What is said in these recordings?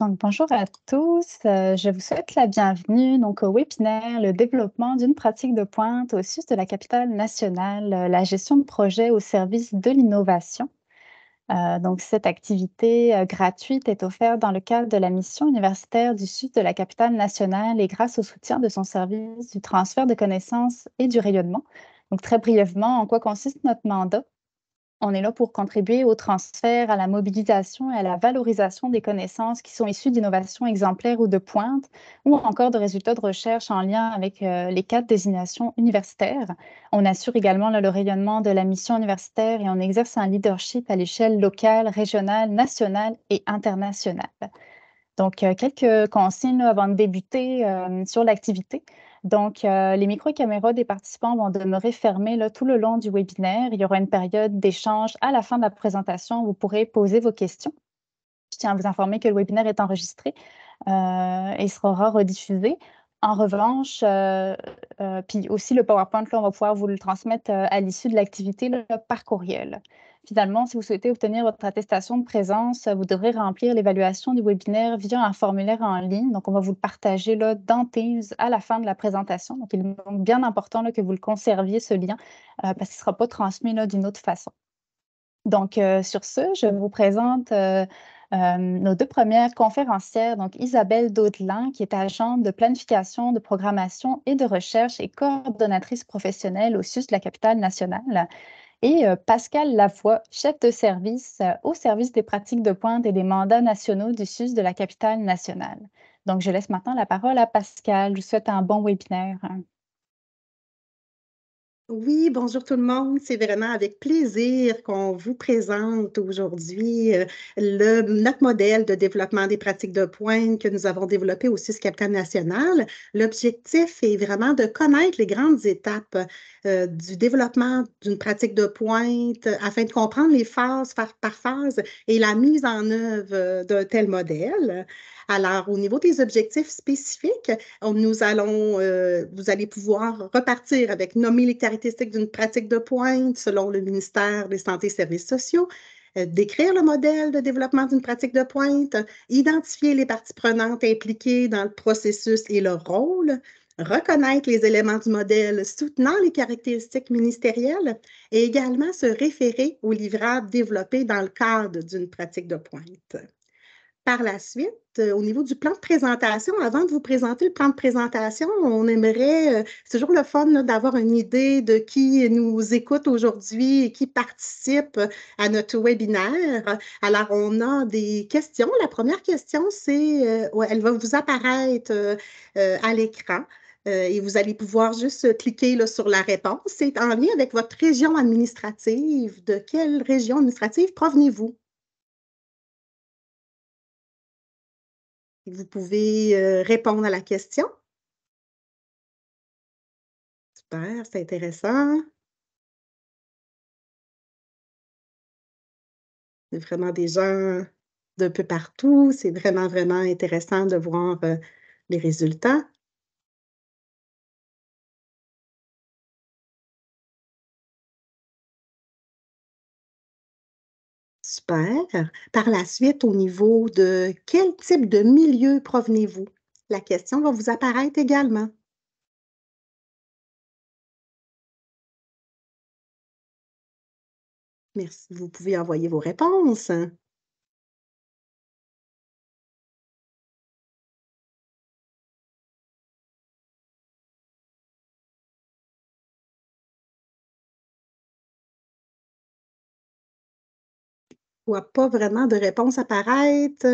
Donc, bonjour à tous, je vous souhaite la bienvenue donc, au webinaire Le développement d'une pratique de pointe au sud de la capitale nationale, la gestion de projet au service de l'innovation. Donc, cette activité gratuite est offerte dans le cadre de la mission universitaire du sud de la capitale nationale et grâce au soutien de son service du transfert de connaissances et du rayonnement. Donc, très brièvement, en quoi consiste notre mandat? On est là pour contribuer au transfert, à la mobilisation et à la valorisation des connaissances qui sont issues d'innovations exemplaires ou de pointe, ou encore de résultats de recherche en lien avec les quatre désignations universitaires. On assure également là, le rayonnement de la mission universitaire et on exerce un leadership à l'échelle locale, régionale, nationale et internationale. Donc, quelques consignes là, avant de débuter sur l'activité. Donc, les micros et caméras des participants vont demeurer fermés là, tout le long du webinaire. Il y aura une période d'échange à la fin de la présentation où vous pourrez poser vos questions. Je tiens à vous informer que le webinaire est enregistré et sera rediffusé. En revanche, puis aussi le PowerPoint, là, on va pouvoir vous le transmettre à l'issue de l'activité là, par courriel. Finalement, si vous souhaitez obtenir votre attestation de présence, vous devrez remplir l'évaluation du webinaire via un formulaire en ligne. Donc, on va vous le partager là, dans Teams à la fin de la présentation. Donc, il est donc bien important là, que vous le conserviez, ce lien, parce qu'il ne sera pas transmis là, d'une autre façon. Donc, sur ce, je vous présente nos deux premières conférencières. Donc, Isabelle Daudelin, qui est agente de planification, de programmation et de recherche et coordonnatrice professionnelle au SUS de la capitale nationale. Et Pascal Lavoie, chef de service au service des pratiques de pointe et des mandats nationaux du SUS de la capitale nationale. Donc, je laisse maintenant la parole à Pascal. Je vous souhaite un bon webinaire. Oui, bonjour tout le monde. C'est vraiment avec plaisir qu'on vous présente aujourd'hui notre modèle de développement des pratiques de pointe que nous avons développé au CIS Capital National. L'objectif est vraiment de connaître les grandes étapes du développement d'une pratique de pointe afin de comprendre les phases par phase et la mise en œuvre d'un tel modèle. Alors, au niveau des objectifs spécifiques, vous allez pouvoir repartir avec nommer les caractéristiques d'une pratique de pointe selon le ministère des Santé et Services sociaux, décrire le modèle de développement d'une pratique de pointe, identifier les parties prenantes impliquées dans le processus et leur rôle, reconnaître les éléments du modèle soutenant les caractéristiques ministérielles et également se référer aux livrables développés dans le cadre d'une pratique de pointe. Par la suite, au niveau du plan de présentation, avant de vous présenter le plan de présentation, on aimerait, c'est toujours le fun d'avoir une idée de qui nous écoute aujourd'hui et qui participe à notre webinaire. Alors, on a des questions. La première question, c'est, ouais, elle va vous apparaître à l'écran. Et vous allez pouvoir juste cliquer là, sur la réponse. C'est en lien avec votre région administrative. De quelle région administrative provenez-vous? Vous pouvez répondre à la question. Super, c'est intéressant. C'est vraiment des gens d'un peu partout. C'est vraiment, vraiment intéressant de voir les résultats. Super. Par la suite, au niveau de quel type de milieu provenez-vous? La question va vous apparaître également. Merci. Vous pouvez envoyer vos réponses. Je vois pas vraiment de réponse apparaître.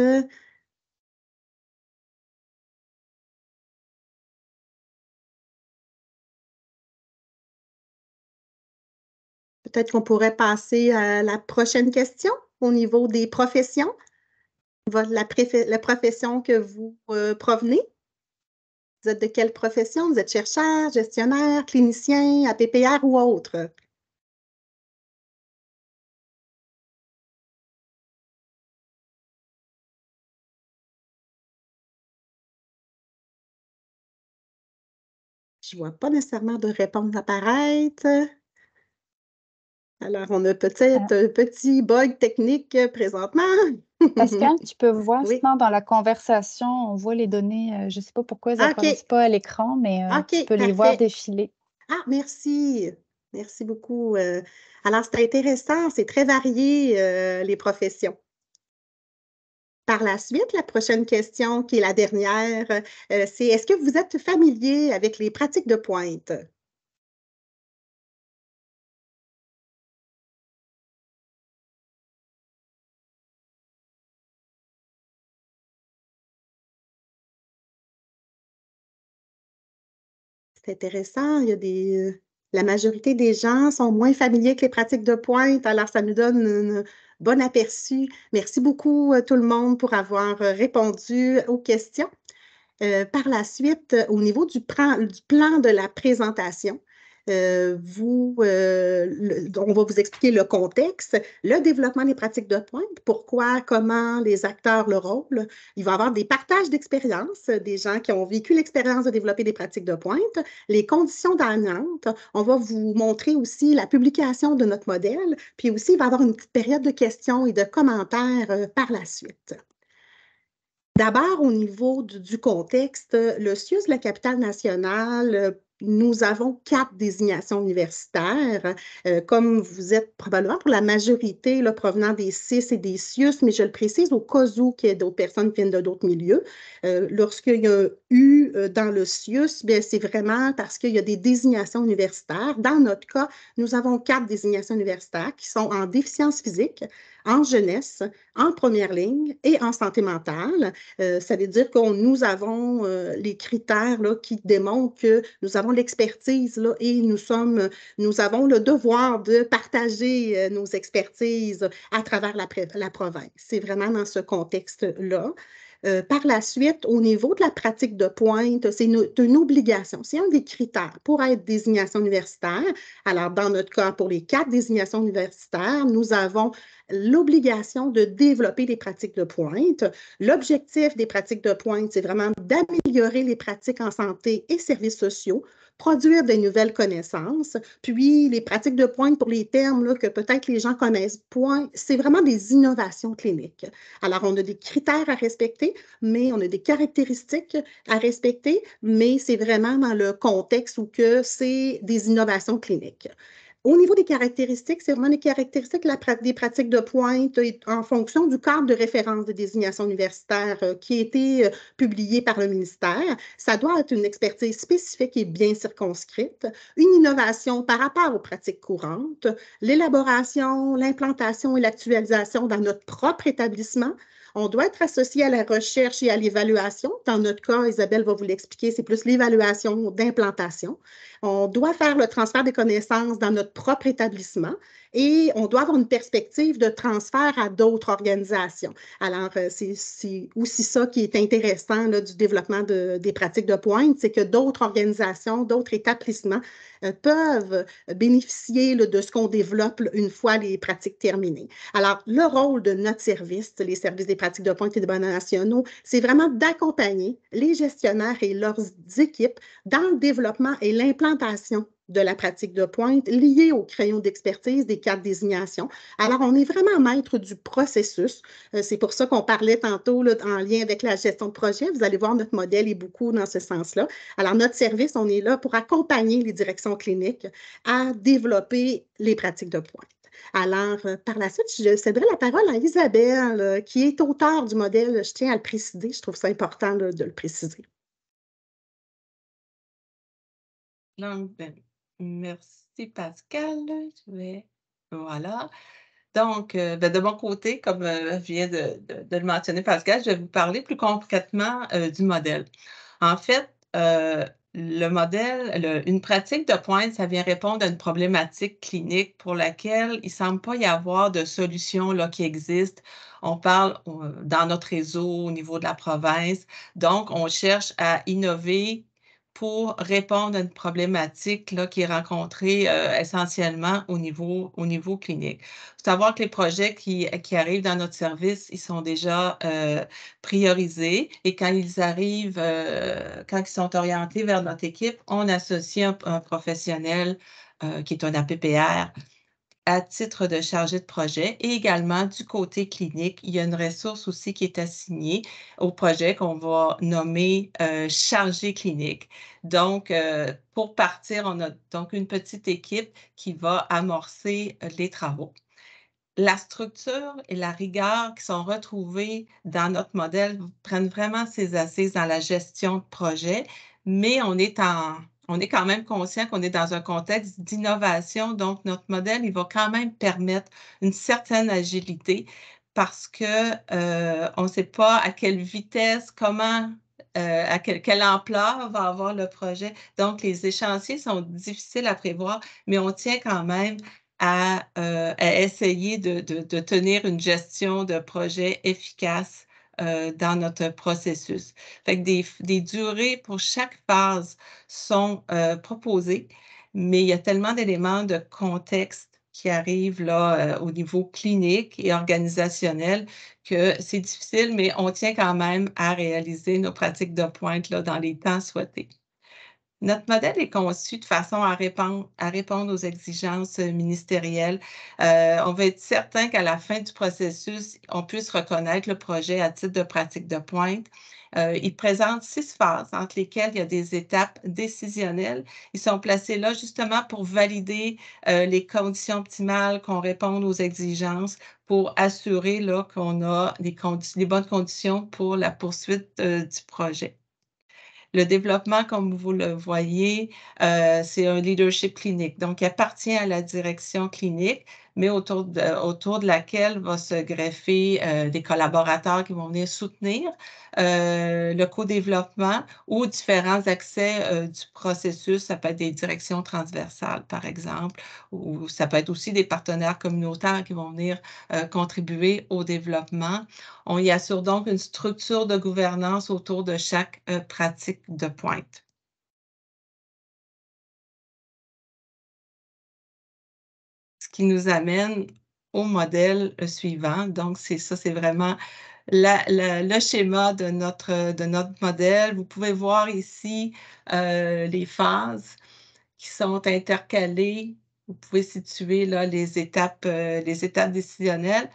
Peut-être qu'on pourrait passer à la prochaine question au niveau des professions. La profession que vous provenez. Vous êtes de quelle profession? Vous êtes chercheur, gestionnaire, clinicien, APPR ou autre? Je ne vois pas nécessairement de réponse apparaître. Alors, on a peut-être un petit bug technique présentement. Pascal, tu peux voir Oui. sinon dans la conversation, on voit les données, je ne sais pas pourquoi elles n'apparaissent OK. pas à l'écran, mais tu OK, peux les voir parfait. défiler. Ah, merci. Merci beaucoup. Alors, c'est intéressant, c'est très varié, les professions. Par la suite, la prochaine question, qui est la dernière, c'est est-ce que vous êtes familier avec les pratiques de pointe? C'est intéressant, il y a la majorité des gens sont moins familiers avec les pratiques de pointe, alors ça nous donne un bon aperçu. Merci beaucoup, tout le monde, pour avoir répondu aux questions. Par la suite, au niveau du plan de la présentation, on va vous expliquer le contexte, le développement des pratiques de pointe, pourquoi, comment, les acteurs, le rôle. Il va y avoir des partages d'expériences, des gens qui ont vécu l'expérience de développer des pratiques de pointe, les conditions d'amiante. On va vous montrer aussi la publication de notre modèle, puis aussi il va y avoir une petite période de questions et de commentaires par la suite. D'abord, au niveau du contexte, le CIUS de la capitale nationale, nous avons 4 désignations universitaires. Comme vous êtes probablement pour la majorité là, provenant des CIS et des CIUS, mais je le précise au cas où qu'il y ait d'autres personnes qui viennent de d'autres milieux. Lorsqu'il y a eu dans le CIUS, bien, c'est vraiment parce qu'il y a des désignations universitaires. Dans notre cas, nous avons 4 désignations universitaires qui sont en déficience physique, en jeunesse, en première ligne et en santé mentale. Ça veut dire que nous avons les critères là, qui démontrent que nous avons l'expertise là, et nous avons le devoir de partager nos expertises à travers la province. C'est vraiment dans ce contexte-là. Par la suite, au niveau de la pratique de pointe, c'est une obligation. C'est un des critères pour être désignation universitaire. Alors, dans notre cas, pour les 4 désignations universitaires, nous avons l'obligation de développer des pratiques de pointe. L'objectif des pratiques de pointe, c'est vraiment d'améliorer les pratiques en santé et services sociaux, produire des nouvelles connaissances, puis les pratiques de pointe pour les termes là, que peut-être les gens connaissent point, c'est vraiment des innovations cliniques. Alors, on a des critères à respecter, mais on a des caractéristiques à respecter, mais c'est vraiment dans le contexte où que c'est des innovations cliniques. Au niveau des caractéristiques, c'est vraiment des caractéristiques des pratiques de pointe en fonction du cadre de référence de désignation universitaire qui a été publié par le ministère. Ça doit être une expertise spécifique et bien circonscrite, une innovation par rapport aux pratiques courantes, l'élaboration, l'implantation et l'actualisation dans notre propre établissement. On doit être associé à la recherche et à l'évaluation. Dans notre cas, Isabelle va vous l'expliquer, c'est plus l'évaluation d'implantation. On doit faire le transfert des connaissances dans notre propre établissement et on doit avoir une perspective de transfert à d'autres organisations. Alors, c'est aussi ça qui est intéressant là, du développement des pratiques de pointe, c'est que d'autres organisations, d'autres établissements peuvent bénéficier là, de ce qu'on développe une fois les pratiques terminées. Alors, le rôle de notre service, les services des pratiques de pointe et des bonheurs nationaux, c'est vraiment d'accompagner les gestionnaires et leurs équipes dans le développement et l'implantation de la pratique de pointe liée au crayon d'expertise des 4 désignations. Alors, on est vraiment maître du processus. C'est pour ça qu'on parlait tantôt là, en lien avec la gestion de projet. Vous allez voir, notre modèle est beaucoup dans ce sens-là. Alors, notre service, on est là pour accompagner les directions cliniques à développer les pratiques de pointe. Alors, par la suite, je céderai la parole à Isabelle, qui est auteure du modèle. Je tiens à le préciser, je trouve ça important là, de le préciser. Donc, merci Pascal. Voilà. Donc, de mon côté, comme vient de le mentionner Pascal, je vais vous parler plus concrètement du modèle. En fait, le modèle, une pratique de pointe, ça vient répondre à une problématique clinique pour laquelle il ne semble pas y avoir de solution là, qui existe. On parle dans notre réseau au niveau de la province. Donc, on cherche à innover pour répondre à une problématique là, qui est rencontrée essentiellement au niveau clinique. Il faut savoir que les projets qui arrivent dans notre service, ils sont déjà priorisés et quand ils arrivent, quand ils sont orientés vers notre équipe, on associe un professionnel qui est un APPR à titre de chargé de projet et également du côté clinique, il y a une ressource aussi qui est assignée au projet qu'on va nommer chargé clinique. Donc, pour partir, on a donc une petite équipe qui va amorcer les travaux. La structure et la rigueur qui sont retrouvées dans notre modèle prennent vraiment ses assises dans la gestion de projet, mais on est quand même conscient qu'on est dans un contexte d'innovation, donc notre modèle, il va quand même permettre une certaine agilité parce que, on ne sait pas à quelle vitesse, comment, à quelle ampleur va avoir le projet. Donc les échéanciers sont difficiles à prévoir, mais on tient quand même à essayer de tenir une gestion de projet efficace dans notre processus. Fait que des durées pour chaque phase sont proposées, mais il y a tellement d'éléments de contexte qui arrivent là au niveau clinique et organisationnel que c'est difficile, mais on tient quand même à réaliser nos pratiques de pointe là, dans les temps souhaités. Notre modèle est conçu de façon à répondre aux exigences ministérielles. On veut être certain qu'à la fin du processus, on puisse reconnaître le projet à titre de pratique de pointe. Il présente 6 phases entre lesquelles il y a des étapes décisionnelles. Ils sont placés là justement pour valider les conditions optimales, qu'on réponde aux exigences, pour assurer là, qu'on a les bonnes conditions pour la poursuite du projet. Le développement, comme vous le voyez, c'est un leadership clinique. Donc, il appartient à la direction clinique, mais autour de laquelle va se greffer des collaborateurs qui vont venir soutenir le co-développement ou différents accès du processus. Ça peut être des directions transversales, par exemple, ou ça peut être aussi des partenaires communautaires qui vont venir contribuer au développement. On y assure donc une structure de gouvernance autour de chaque pratique de pointe. Ce qui nous amène au modèle suivant. Donc, c'est ça, c'est vraiment le schéma de notre modèle. Vous pouvez voir ici les phases qui sont intercalées. Vous pouvez situer là, les étapes décisionnelles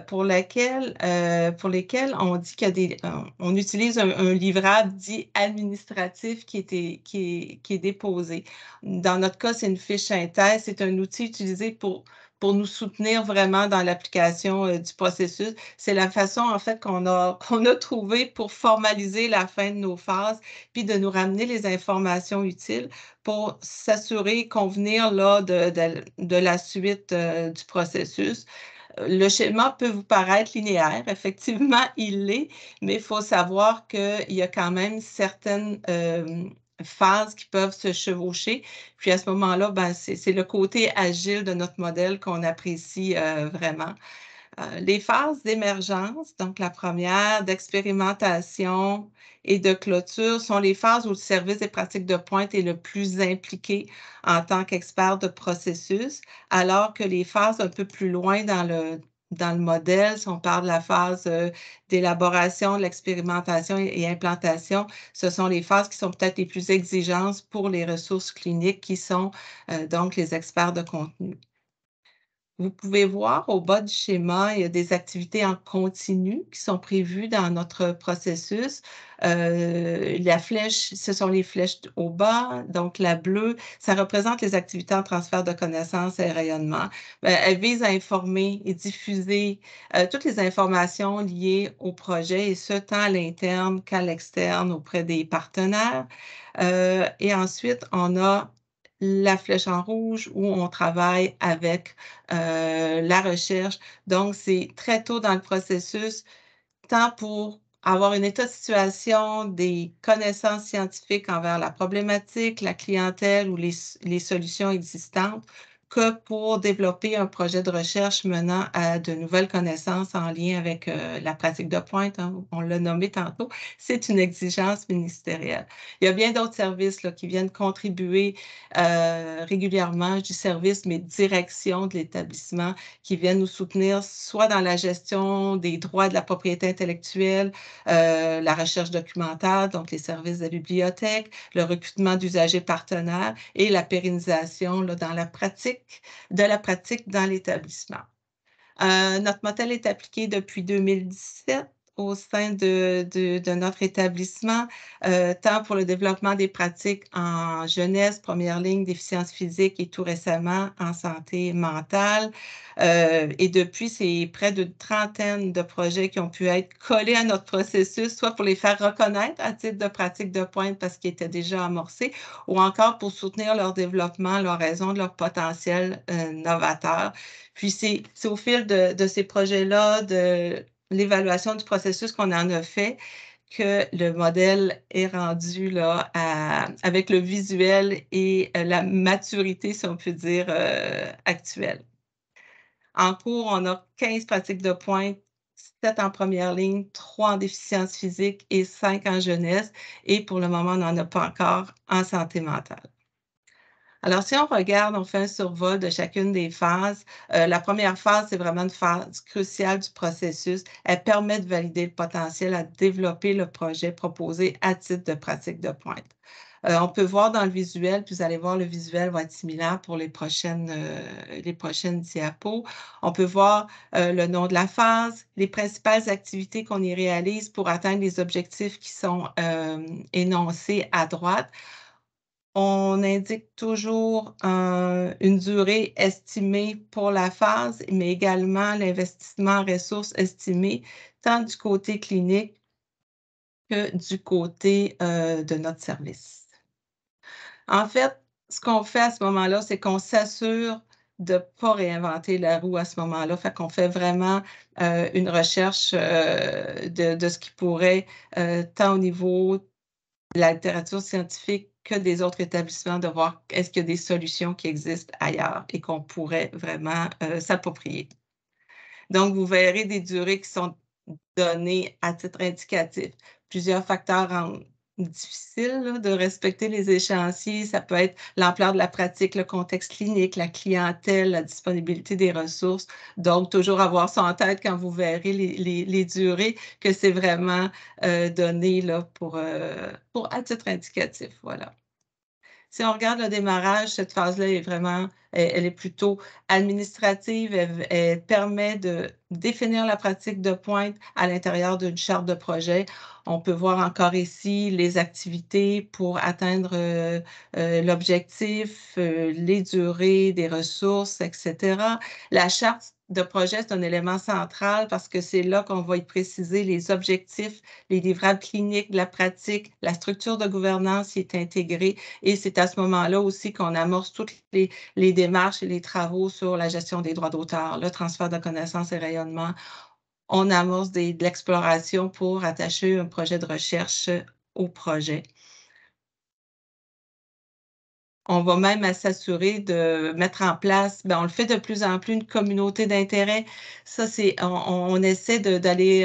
pour lesquelles on dit qu'il y a on utilise un livrable dit administratif qui est déposé. Dans notre cas, c'est une fiche synthèse. C'est un outil utilisé pour nous soutenir vraiment dans l'application du processus. C'est la façon, en fait, qu'on a trouvé pour formaliser la fin de nos phases, puis de nous ramener les informations utiles pour s'assurer, convenir là, de la suite du processus. Le schéma peut vous paraître linéaire. Effectivement, il l'est, mais il faut savoir qu'il y a quand même certaines phases qui peuvent se chevaucher. Puis à ce moment-là, ben, c'est le côté agile de notre modèle qu'on apprécie vraiment. Les phases d'émergence, donc la première, d'expérimentation et de clôture, sont les phases où le service des pratiques de pointe est le plus impliqué en tant qu'expert de processus, alors que les phases un peu plus loin dans le modèle, si on parle de la phase d'élaboration, de l'expérimentation et implantation, ce sont les phases qui sont peut-être les plus exigeantes pour les ressources cliniques qui sont donc les experts de contenu. Vous pouvez voir au bas du schéma, il y a des activités en continu qui sont prévues dans notre processus. La flèche, ce sont les flèches au bas. Donc, la bleue, ça représente les activités en transfert de connaissances et rayonnement. Elle vise à informer et diffuser toutes les informations liées au projet, et ce, tant à l'interne qu'à l'externe auprès des partenaires. Et ensuite, on a la flèche en rouge où on travaille avec la recherche. Donc, c'est très tôt dans le processus, tant pour avoir un état de situation des connaissances scientifiques envers la problématique, la clientèle ou les solutions existantes, que pour développer un projet de recherche menant à de nouvelles connaissances en lien avec la pratique de pointe, hein, on l'a nommé tantôt, c'est une exigence ministérielle. Il y a bien d'autres services là, qui viennent contribuer régulièrement, je dis service, mais direction de l'établissement, qui viennent nous soutenir soit dans la gestion des droits de la propriété intellectuelle, la recherche documentaire, donc les services de bibliothèque, le recrutement d'usagers partenaires et la pérennisation là, dans la pratique pratique, de la pratique dans l'établissement. Notre modèle est appliqué depuis 2017 au sein de notre établissement, tant pour le développement des pratiques en jeunesse, première ligne, déficience physique et tout récemment en santé mentale. Et depuis, c'est près d'une trentaine de projets qui ont pu être collés à notre processus, soit pour les faire reconnaître à titre de pratique de pointe parce qu'ils étaient déjà amorcés, ou encore pour soutenir leur développement, leur raison de leur potentiel novateur. Puis c'est au fil de ces projets-là, de l'évaluation du processus qu'on en a fait, que le modèle est rendu là avec le visuel et la maturité, si on peut dire, actuelle. En cours, on a 15 pratiques de pointe, 7 en première ligne, 3 en déficience physique et 5 en jeunesse. Et pour le moment, on n'en a pas encore en santé mentale. Alors, si on regarde, on fait un survol de chacune des phases. La première phase, c'est vraiment une phase cruciale du processus. Elle permet de valider le potentiel à développer le projet proposé à titre de pratique de pointe. On peut voir dans le visuel, puis vous allez voir, le visuel va être similaire pour les prochaines diapos. On peut voir le nom de la phase, les principales activités qu'on y réalise pour atteindre les objectifs qui sont énoncés à droite. On indique toujours une durée estimée pour la phase, mais également l'investissement en ressources estimé, tant du côté clinique que du côté de notre service. En fait, ce qu'on fait à ce moment-là, c'est qu'on s'assure de ne pas réinventer la roue à ce moment-là. Fait qu'on fait vraiment une recherche de ce qui pourrait, tant au niveau de la littérature scientifique que des autres établissements, de voir est-ce qu'il y a des solutions qui existent ailleurs et qu'on pourrait vraiment s'approprier. Donc, vous verrez des durées qui sont données à titre indicatif. Plusieurs facteurs rendent difficile là, de respecter les échéanciers. Ça peut être l'ampleur de la pratique, le contexte clinique, la clientèle, la disponibilité des ressources. Donc, toujours avoir ça en tête quand vous verrez les durées, que c'est vraiment donné là, pour à titre indicatif. Voilà. Si on regarde le démarrage, cette phase-là est vraiment, elle est plutôt administrative. Elle permet de définir la pratique de pointe à l'intérieur d'une charte de projet. On peut voir encore ici les activités pour atteindre l'objectif, les durées des ressources, etc. La charte de projet, c'est un élément central parce que c'est là qu'on va y préciser les objectifs, les livrables cliniques de la pratique, la structure de gouvernance qui est intégrée. Et c'est à ce moment-là aussi qu'on amorce toutes les démarches et les travaux sur la gestion des droits d'auteur, le transfert de connaissances et rayonnement. On amorce de l'exploration pour attacher un projet de recherche au projet. On va même s'assurer de mettre en place, on le fait de plus en plus, une communauté d'intérêt. Ça, c'est, on essaie d'aller,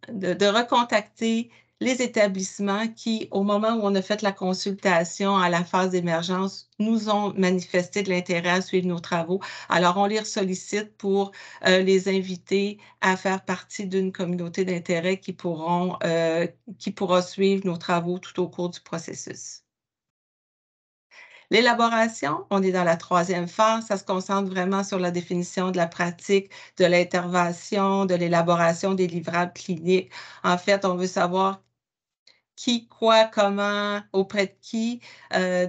de recontacter les établissements qui, au moment où on a fait la consultation à la phase d'émergence, nous ont manifesté de l'intérêt à suivre nos travaux. Alors, on les sollicite pour les inviter à faire partie d'une communauté d'intérêt qui pourra suivre nos travaux tout au cours du processus. L'élaboration, on est dans la troisième phase, ça se concentre vraiment sur la définition de la pratique, de l'intervention, de l'élaboration des livrables cliniques. En fait, on veut savoir qui, quoi, comment, auprès de qui.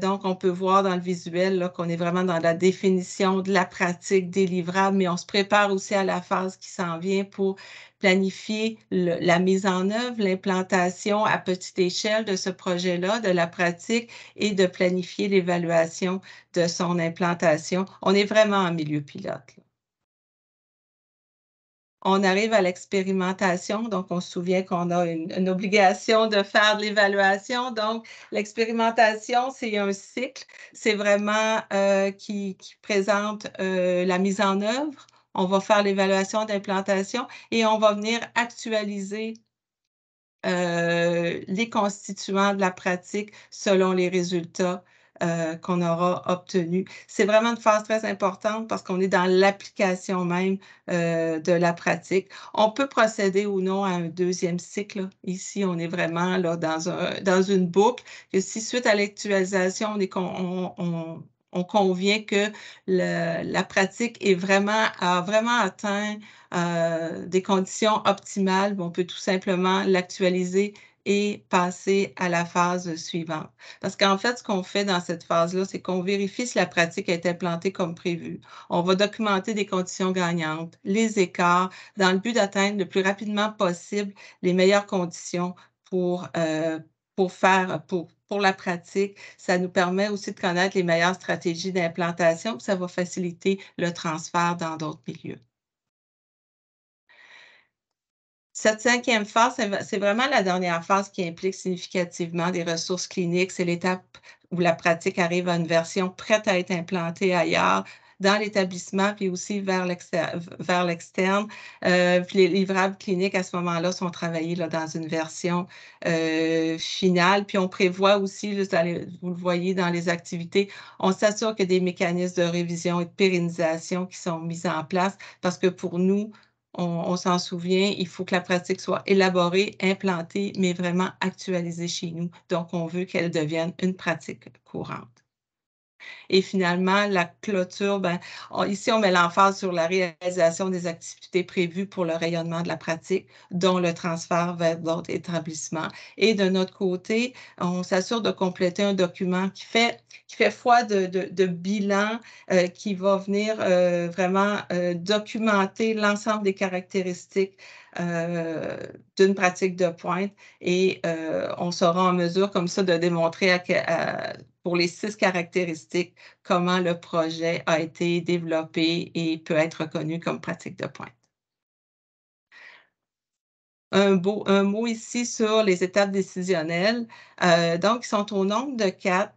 Donc, on peut voir dans le visuel qu'on est vraiment dans la définition de la pratique des livrables, mais on se prépare aussi à la phase qui s'en vient pour planifier la mise en œuvre, l'implantation à petite échelle de ce projet-là, de la pratique, et de planifier l'évaluation de son implantation. On est vraiment en milieu pilote, là. On arrive à l'expérimentation, donc on se souvient qu'on a une obligation de faire de l'évaluation. Donc, l'expérimentation, c'est un cycle. C'est vraiment qui présente la mise en œuvre. On va faire l'évaluation d'implantation et on va venir actualiser les constituants de la pratique selon les résultats qu'on aura obtenus. C'est vraiment une phase très importante parce qu'on est dans l'application même de la pratique. On peut procéder ou non à un deuxième cycle. Ici, on est vraiment là, dans une boucle. Que si suite à l'actualisation, on convient que la pratique a vraiment atteint des conditions optimales, on peut tout simplement l'actualiser et passer à la phase suivante. Parce qu'en fait, ce qu'on fait dans cette phase-là, c'est qu'on vérifie si la pratique est implantée comme prévu. On va documenter des conditions gagnantes, les écarts, dans le but d'atteindre le plus rapidement possible les meilleures conditions pour la pratique. Ça nous permet aussi de connaître les meilleures stratégies d'implantation, puis ça va faciliter le transfert dans d'autres milieux. Cette 5e phase, c'est vraiment la dernière phase qui implique significativement des ressources cliniques. C'est l'étape où la pratique arrive à une version prête à être implantée ailleurs, dans l'établissement, puis aussi vers l'externe. Puis les livrables cliniques, à ce moment-là, sont travaillés là, dans une version finale. Puis on prévoit aussi, vous le voyez dans les activités, on s'assure qu'il y a des mécanismes de révision et de pérennisation qui sont mis en place parce que pour nous, on s'en souvient, il faut que la pratique soit élaborée, implantée, mais vraiment actualisée chez nous. Donc, on veut qu'elle devienne une pratique courante. Et finalement, la clôture, ici, on met l'emphase sur la réalisation des activités prévues pour le rayonnement de la pratique, dont le transfert vers d'autres établissements. Et de notre côté, on s'assure de compléter un document qui fait foi de bilan, qui va venir vraiment documenter l'ensemble des caractéristiques d'une pratique de pointe et on sera en mesure comme ça de démontrer pour les 6 caractéristiques comment le projet a été développé et peut être reconnu comme pratique de pointe. Un mot ici sur les étapes décisionnelles. Donc, ils sont au nombre de 4.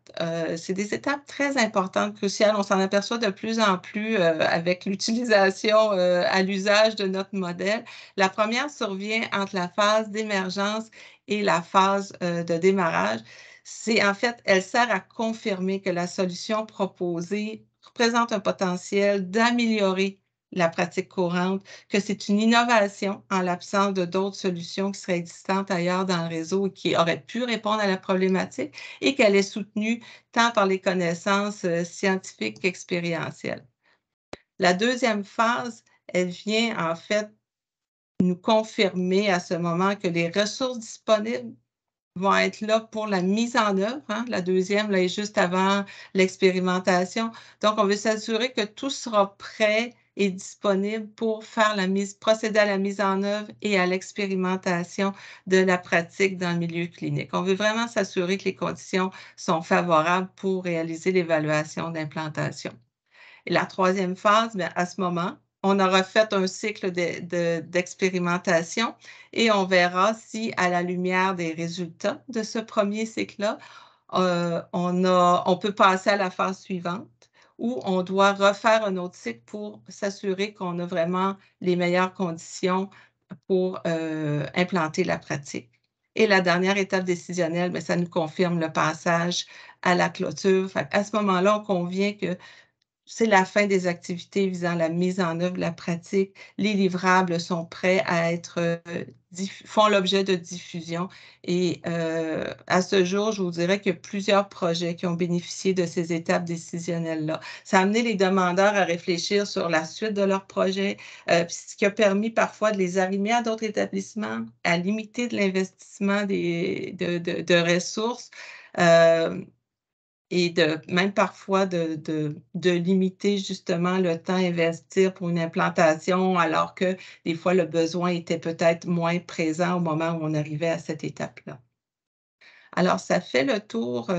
C'est des étapes très importantes, cruciales. On s'en aperçoit de plus en plus avec l'utilisation à l'usage de notre modèle. La première survient entre la phase d'émergence et la phase de démarrage. En fait, elle sert à confirmer que la solution proposée représente un potentiel d'améliorer la pratique courante, que c'est une innovation en l'absence de d'autres solutions qui seraient existantes ailleurs dans le réseau et qui auraient pu répondre à la problématique et qu'elle est soutenue tant par les connaissances scientifiques qu'expérientielles. La deuxième phase, elle vient en fait nous confirmer à ce moment que les ressources disponibles vont être là pour la mise en œuvre. La deuxième là, est juste avant l'expérimentation. Donc, on veut s'assurer que tout sera prêt et disponible pour procéder à la mise en œuvre et à l'expérimentation de la pratique dans le milieu clinique. On veut vraiment s'assurer que les conditions sont favorables pour réaliser l'évaluation d'implantation. Et la troisième phase, à ce moment, on aura fait un cycle d'expérimentation et on verra si, à la lumière des résultats de ce premier cycle-là, on peut passer à la phase suivante où on doit refaire un autre cycle pour s'assurer qu'on a vraiment les meilleures conditions pour implanter la pratique. Et la dernière étape décisionnelle, ça nous confirme le passage à la clôture. À ce moment-là, on convient que c'est la fin des activités visant la mise en œuvre de la pratique. Les livrables sont prêts à être font l'objet de diffusion. Et à ce jour, je vous dirais qu'il y a plusieurs projets qui ont bénéficié de ces étapes décisionnelles-là. Ça a amené les demandeurs à réfléchir sur la suite de leur projet, ce qui a permis parfois de les arrimer à d'autres établissements, à limiter de l'investissement de ressources. Et même parfois de limiter justement le temps à investir pour une implantation, alors que des fois le besoin était peut-être moins présent au moment où on arrivait à cette étape-là. Alors, ça fait le tour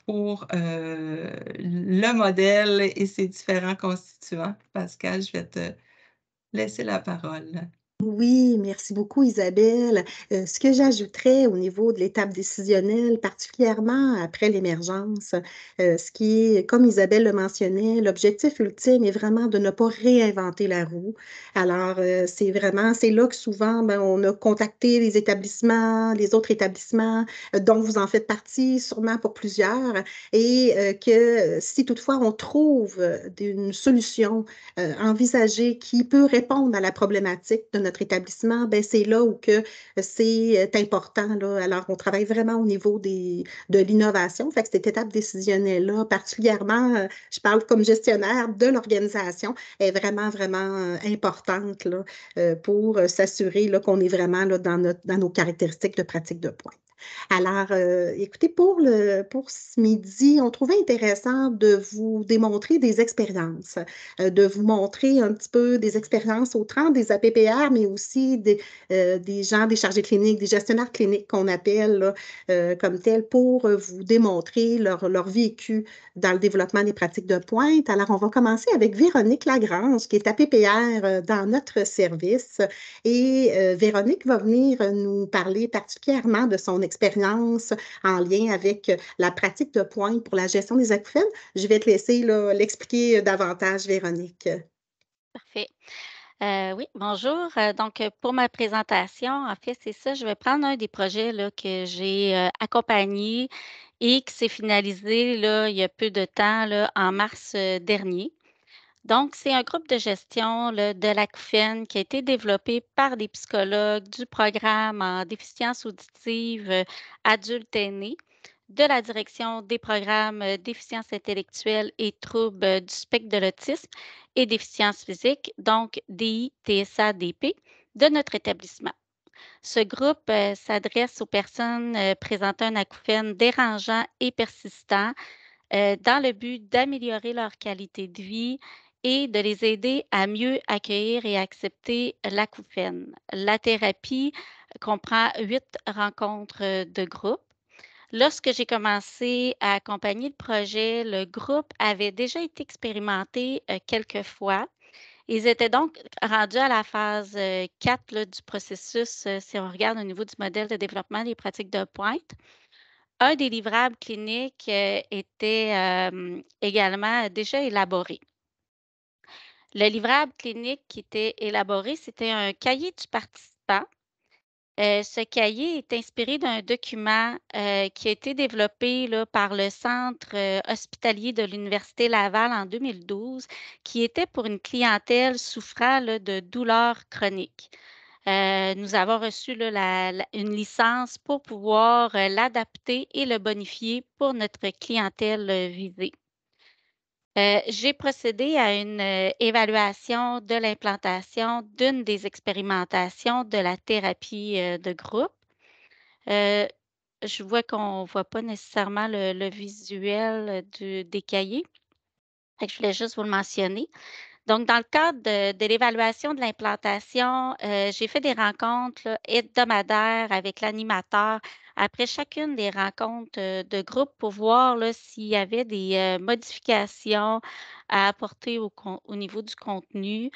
pour le modèle et ses différents constituants. Pascal, je vais te laisser la parole. Oui, merci beaucoup Isabelle. Ce que j'ajouterais au niveau de l'étape décisionnelle, particulièrement après l'émergence, ce qui est, comme Isabelle le mentionnait, l'objectif ultime est vraiment de ne pas réinventer la roue. Alors, c'est là que souvent, on a contacté les établissements, les autres établissements, dont vous en faites partie, sûrement pour plusieurs, et que si toutefois on trouve une solution envisagée qui peut répondre à la problématique de notre établissement, ben, c'est là où que c'est important, là. Alors, on travaille vraiment au niveau de l'innovation. Fait que cette étape décisionnelle-là, particulièrement, je parle comme gestionnaire de l'organisation, est vraiment, vraiment importante là, pour s'assurer là, qu'on est vraiment là, dans nos caractéristiques de pratique de pointe. Alors, écoutez, pour ce midi, on trouvait intéressant de vous démontrer des expériences, de vous montrer un petit peu des expériences autant des APPR, mais aussi des gens, des chargés cliniques, des gestionnaires cliniques qu'on appelle là, comme tels pour vous démontrer leur vécu dans le développement des pratiques de pointe. Alors, on va commencer avec Véronique Lagrange, qui est APPR dans notre service. Et Véronique va venir nous parler particulièrement de son expérience en lien avec la pratique de pointe pour la gestion des acouphènes. Je vais te laisser l'expliquer davantage, Véronique. Parfait. Oui, bonjour. Donc, pour ma présentation, en fait, c'est ça, je vais prendre un des projets là, que j'ai accompagné et qui s'est finalisé là, il y a peu de temps, là, en mars dernier. Donc, c'est un groupe de gestion là, de l'acouphène qui a été développé par des psychologues du programme en déficience auditive adulte aîné, de la direction des programmes déficience intellectuelle et troubles du spectre de l'autisme et déficience physique, donc DI-TSA-DP, de notre établissement. Ce groupe s'adresse aux personnes présentant un acouphène dérangeant et persistant dans le but d'améliorer leur qualité de vie et de les aider à mieux accueillir et accepter l'acouphène. La thérapie comprend 8 rencontres de groupe. Lorsque j'ai commencé à accompagner le projet, le groupe avait déjà été expérimenté quelques fois. Ils étaient donc rendus à la phase 4 là, du processus, si on regarde au niveau du modèle de développement des pratiques de pointe. Un des livrables cliniques était également déjà élaboré. Le livrable clinique qui était élaboré, c'était un cahier du participant. Ce cahier est inspiré d'un document qui a été développé là, par le Centre hospitalier de l'Université Laval en 2012, qui était pour une clientèle souffrant là, de douleurs chroniques. Nous avons reçu là, une licence pour pouvoir l'adapter et le bonifier pour notre clientèle visée. J'ai procédé à une évaluation de l'implantation d'une des expérimentations de la thérapie de groupe. Euh, je vois qu'on ne voit pas nécessairement le visuel des cahiers. Fait que je voulais juste vous le mentionner. Donc, dans le cadre de l'évaluation de l'implantation, j'ai fait des rencontres là, hebdomadaires avec l'animateur après chacune des rencontres de groupe pour voir là, s'il y avait des modifications à apporter au niveau du contenu.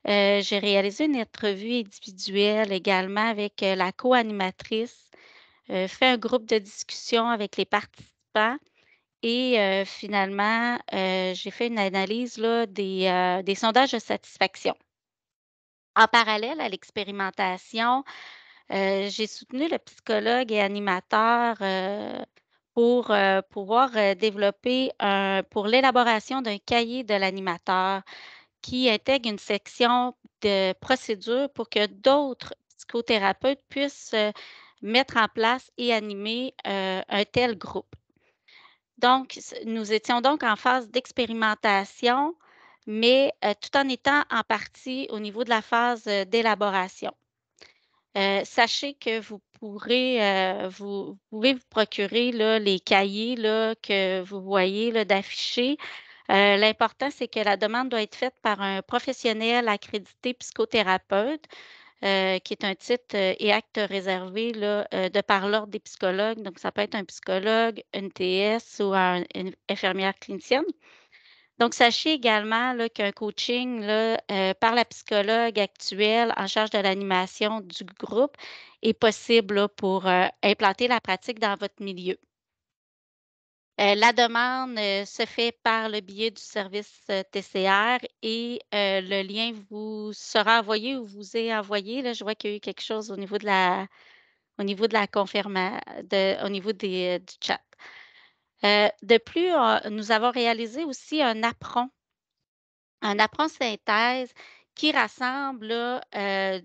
J'ai réalisé une entrevue individuelle également avec la co-animatrice, fait un groupe de discussion avec les participants et finalement, j'ai fait une analyse là, des sondages de satisfaction. En parallèle à l'expérimentation, j'ai soutenu le psychologue et animateur pour pouvoir développer pour l'élaboration d'un cahier de l'animateur qui intègre une section de procédure pour que d'autres psychothérapeutes puissent mettre en place et animer un tel groupe. Donc, nous étions donc en phase d'expérimentation, mais tout en étant en partie au niveau de la phase d'élaboration. Sachez que vous pouvez vous procurer là, les cahiers là, que vous voyez là, d'afficher. L'important, c'est que la demande doit être faite par un professionnel accrédité psychothérapeute, qui est un titre et acte réservé là, de par l'ordre des psychologues. Donc, ça peut être un psychologue, une TS ou une infirmière clinicienne. Donc, sachez également là, qu'un coaching là, par la psychologue actuelle en charge de l'animation du groupe est possible là, pour implanter la pratique dans votre milieu. La demande se fait par le biais du service TCR et le lien vous sera envoyé ou vous est envoyé. Là, je vois qu'il y a eu quelque chose au niveau de au niveau de la au niveau du chat. De plus, nous avons réalisé aussi un apprend synthèse qui rassemble là,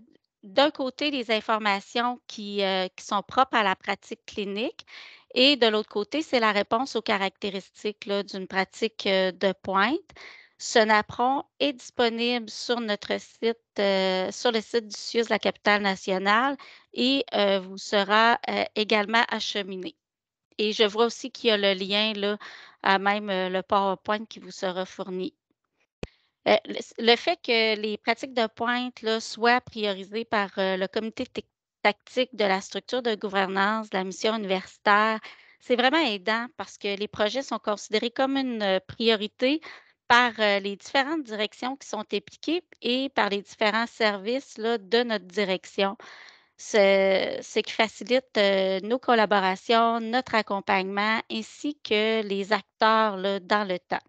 d'un côté, les informations qui sont propres à la pratique clinique et de l'autre côté, c'est la réponse aux caractéristiques là, d'une pratique de pointe. Ce napperon est disponible sur notre site, sur le site du CIUS de la capitale nationale et vous sera également acheminé. Et je vois aussi qu'il y a le lien là, à même le PowerPoint qui vous sera fourni. Le fait que les pratiques de pointe là, soient priorisées par le comité tactique de la structure de gouvernance de la mission universitaire, c'est vraiment aidant parce que les projets sont considérés comme une priorité par les différentes directions qui sont impliquées et par les différents services là, de notre direction. Ce qui facilite nos collaborations, notre accompagnement ainsi que les acteurs là, dans le temps.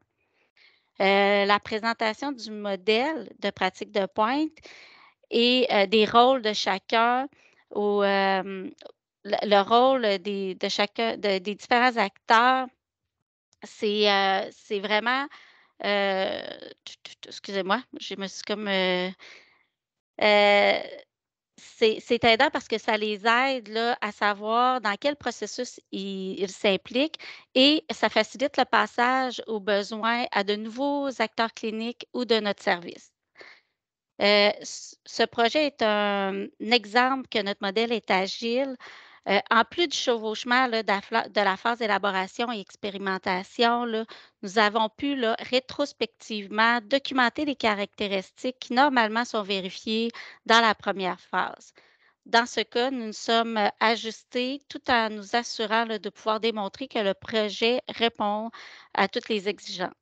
La présentation du modèle de pratique de pointe et des rôles de chacun au, le rôle de chacun des différents acteurs, c'est vraiment, heu, excusez-moi, je me suis comme, heu, c'est aidant parce que ça les aide là, à savoir dans quel processus ils s'impliquent et ça facilite le passage aux besoins à de nouveaux acteurs cliniques ou de notre service. Ce projet est un exemple que notre modèle est agile. En plus du chevauchement là, de la phase d'élaboration et expérimentation, là, nous avons pu là, rétrospectivement documenter les caractéristiques qui normalement sont vérifiées dans la première phase. Dans ce cas, nous nous sommes ajustés tout en nous assurant là, de pouvoir démontrer que le projet répond à toutes les exigences.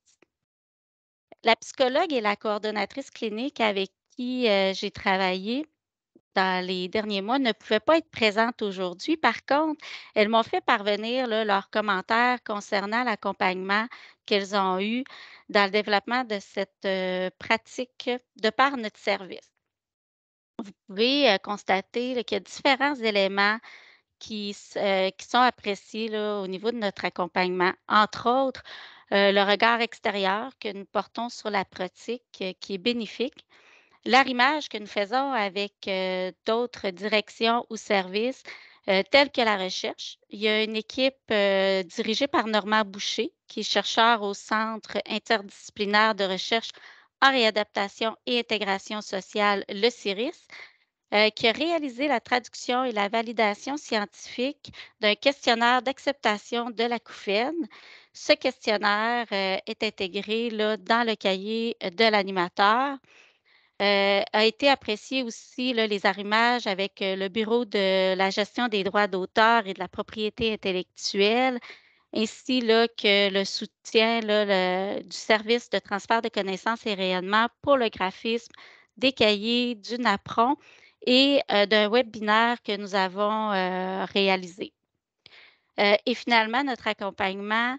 La psychologue et la coordonnatrice clinique avec qui j'ai travaillé dans les derniers mois ne pouvaient pas être présentes aujourd'hui. Par contre, elles m'ont fait parvenir là, leurs commentaires concernant l'accompagnement qu'elles ont eu dans le développement de cette pratique de par notre service. Vous pouvez constater là, qu'il y a différents éléments qui sont appréciés là, au niveau de notre accompagnement. Entre autres, le regard extérieur que nous portons sur la pratique qui est bénéfique, l'arrimage que nous faisons avec d'autres directions ou services tels que la recherche. Il y a une équipe dirigée par Normand Boucher, qui est chercheur au Centre interdisciplinaire de recherche en réadaptation et intégration sociale, le CIRIS, qui a réalisé la traduction et la validation scientifique d'un questionnaire d'acceptation de l'acouphène. Ce questionnaire est intégré là, dans le cahier de l'animateur. A été apprécié aussi là, les arrimages avec le Bureau de la gestion des droits d'auteur et de la propriété intellectuelle, ainsi là, que le soutien là, du service de transfert de connaissances et rayonnement pour le graphisme des cahiers du NAPRON et d'un webinaire que nous avons réalisé. Et finalement, notre accompagnement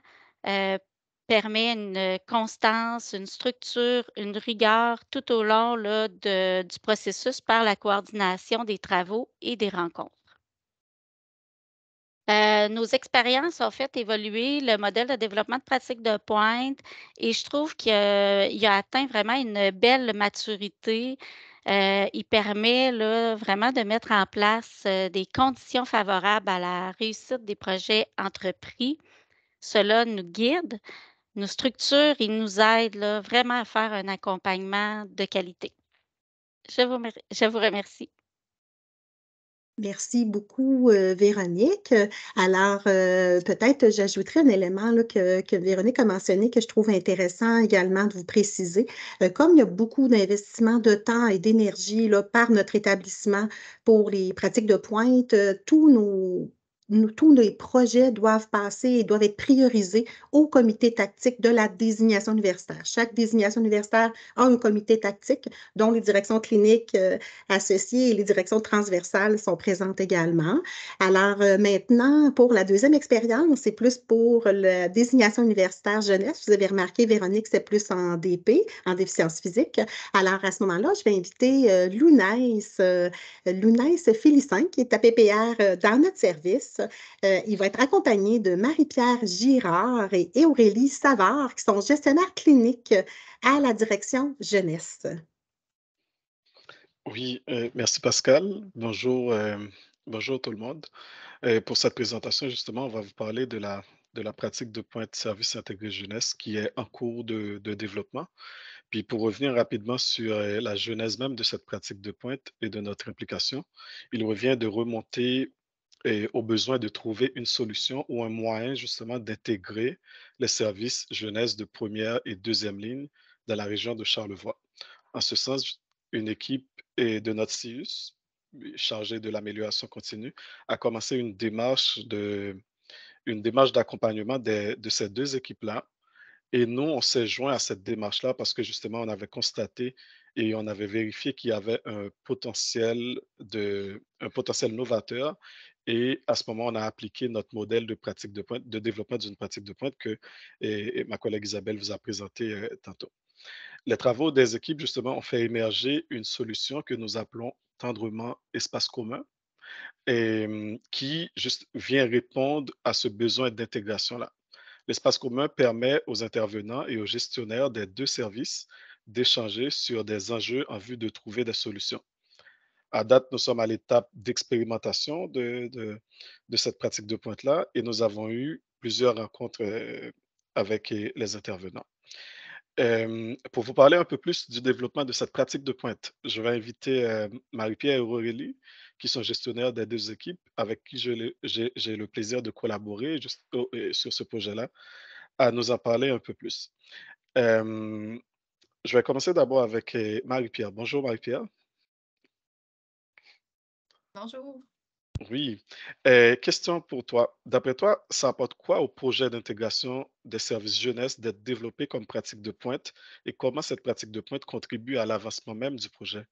permet une constance, une structure, une rigueur tout au long là, du processus par la coordination des travaux et des rencontres. Nos expériences ont fait évoluer le modèle de développement de pratique de pointe et je trouve qu'il a atteint vraiment une belle maturité. Il permet là, vraiment de mettre en place des conditions favorables à la réussite des projets entrepris. Cela nous guide, nous structure et nous aide là, vraiment à faire un accompagnement de qualité. Je vous remercie. Merci beaucoup, Véronique. Alors, peut-être j'ajouterai un élément là, que Véronique a mentionné que je trouve intéressant également de vous préciser. Comme il y a beaucoup d'investissements de temps et d'énergie là, par notre établissement pour les pratiques de pointe, tous les projets doivent passer et doivent être priorisés au comité tactique de la désignation universitaire. Chaque désignation universitaire a un comité tactique dont les directions cliniques associées et les directions transversales sont présentes également. Alors maintenant, pour la deuxième expérience, c'est plus pour la désignation universitaire jeunesse. Vous avez remarqué, Véronique, c'est plus en DP, en déficience physique. Alors à ce moment-là, je vais inviter Lounès Félicin, qui est à PPR dans notre service. Il va être accompagné de Marie-Pierre Girard et Aurélie Savard, qui sont gestionnaires cliniques à la direction jeunesse. Oui, merci Pascal. Bonjour tout le monde. Pour cette présentation, justement, on va vous parler de la pratique de pointe service intégré jeunesse qui est en cours de développement. Puis pour revenir rapidement sur la genèse même de cette pratique de pointe et de notre implication, il revient de remonter au besoin de trouver une solution ou un moyen justement d'intégrer les services jeunesse de première et deuxième ligne dans la région de Charlevoix. En ce sens, une équipe de notre CIUS, chargée de l'amélioration continue, a commencé une démarche d'accompagnement de ces deux équipes-là. Et nous, on s'est joint à cette démarche-là parce que justement, on avait constaté et on avait vérifié qu'il y avait un potentiel novateur. Et à ce moment, on a appliqué notre modèle de pratique de pointe, de développement d'une pratique de pointe que et ma collègue Isabelle vous a présenté tantôt. Les travaux des équipes, justement, ont fait émerger une solution que nous appelons tendrement espace commun et qui juste vient répondre à ce besoin d'intégration-là. L'espace commun permet aux intervenants et aux gestionnaires des deux services d'échanger sur des enjeux en vue de trouver des solutions. À date, nous sommes à l'étape d'expérimentation de cette pratique de pointe-là et nous avons eu plusieurs rencontres avec les intervenants. Pour vous parler un peu plus du développement de cette pratique de pointe, je vais inviter Marie-Pierre et Aurélie, qui sont gestionnaires des deux équipes, avec qui j'ai le plaisir de collaborer sur ce projet-là, à nous en parler un peu plus. Euh, je vais commencer d'abord avec Marie-Pierre. Bonjour Marie-Pierre. Bonjour. Oui. Question pour toi. D'après toi, ça apporte quoi au projet d'intégration des services jeunesse d'être développé comme pratique de pointe et comment cette pratique de pointe contribue à l'avancement même du projet?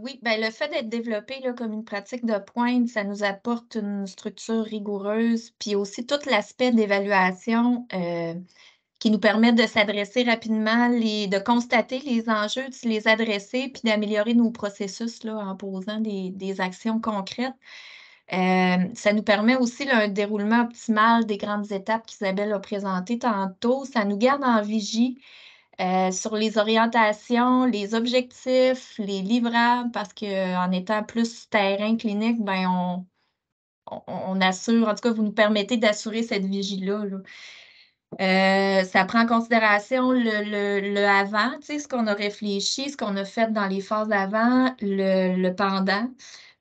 Oui, ben, le fait d'être développé là, comme une pratique de pointe, ça nous apporte une structure rigoureuse, puis aussi tout l'aspect d'évaluation qui nous permet de s'adresser rapidement, de constater les enjeux, de les adresser, puis d'améliorer nos processus là, en posant des actions concrètes. Ça nous permet aussi là, un déroulement optimal des grandes étapes qu'Isabelle a présentées tantôt. Ça nous garde en vigie sur les orientations, les objectifs, les livrables, parce qu'en étant plus terrain clinique, ben on assure, en tout cas, vous nous permettez d'assurer cette vigie-là. Ça prend en considération le avant, tu sais, ce qu'on a réfléchi, ce qu'on a fait dans les phases avant, le pendant,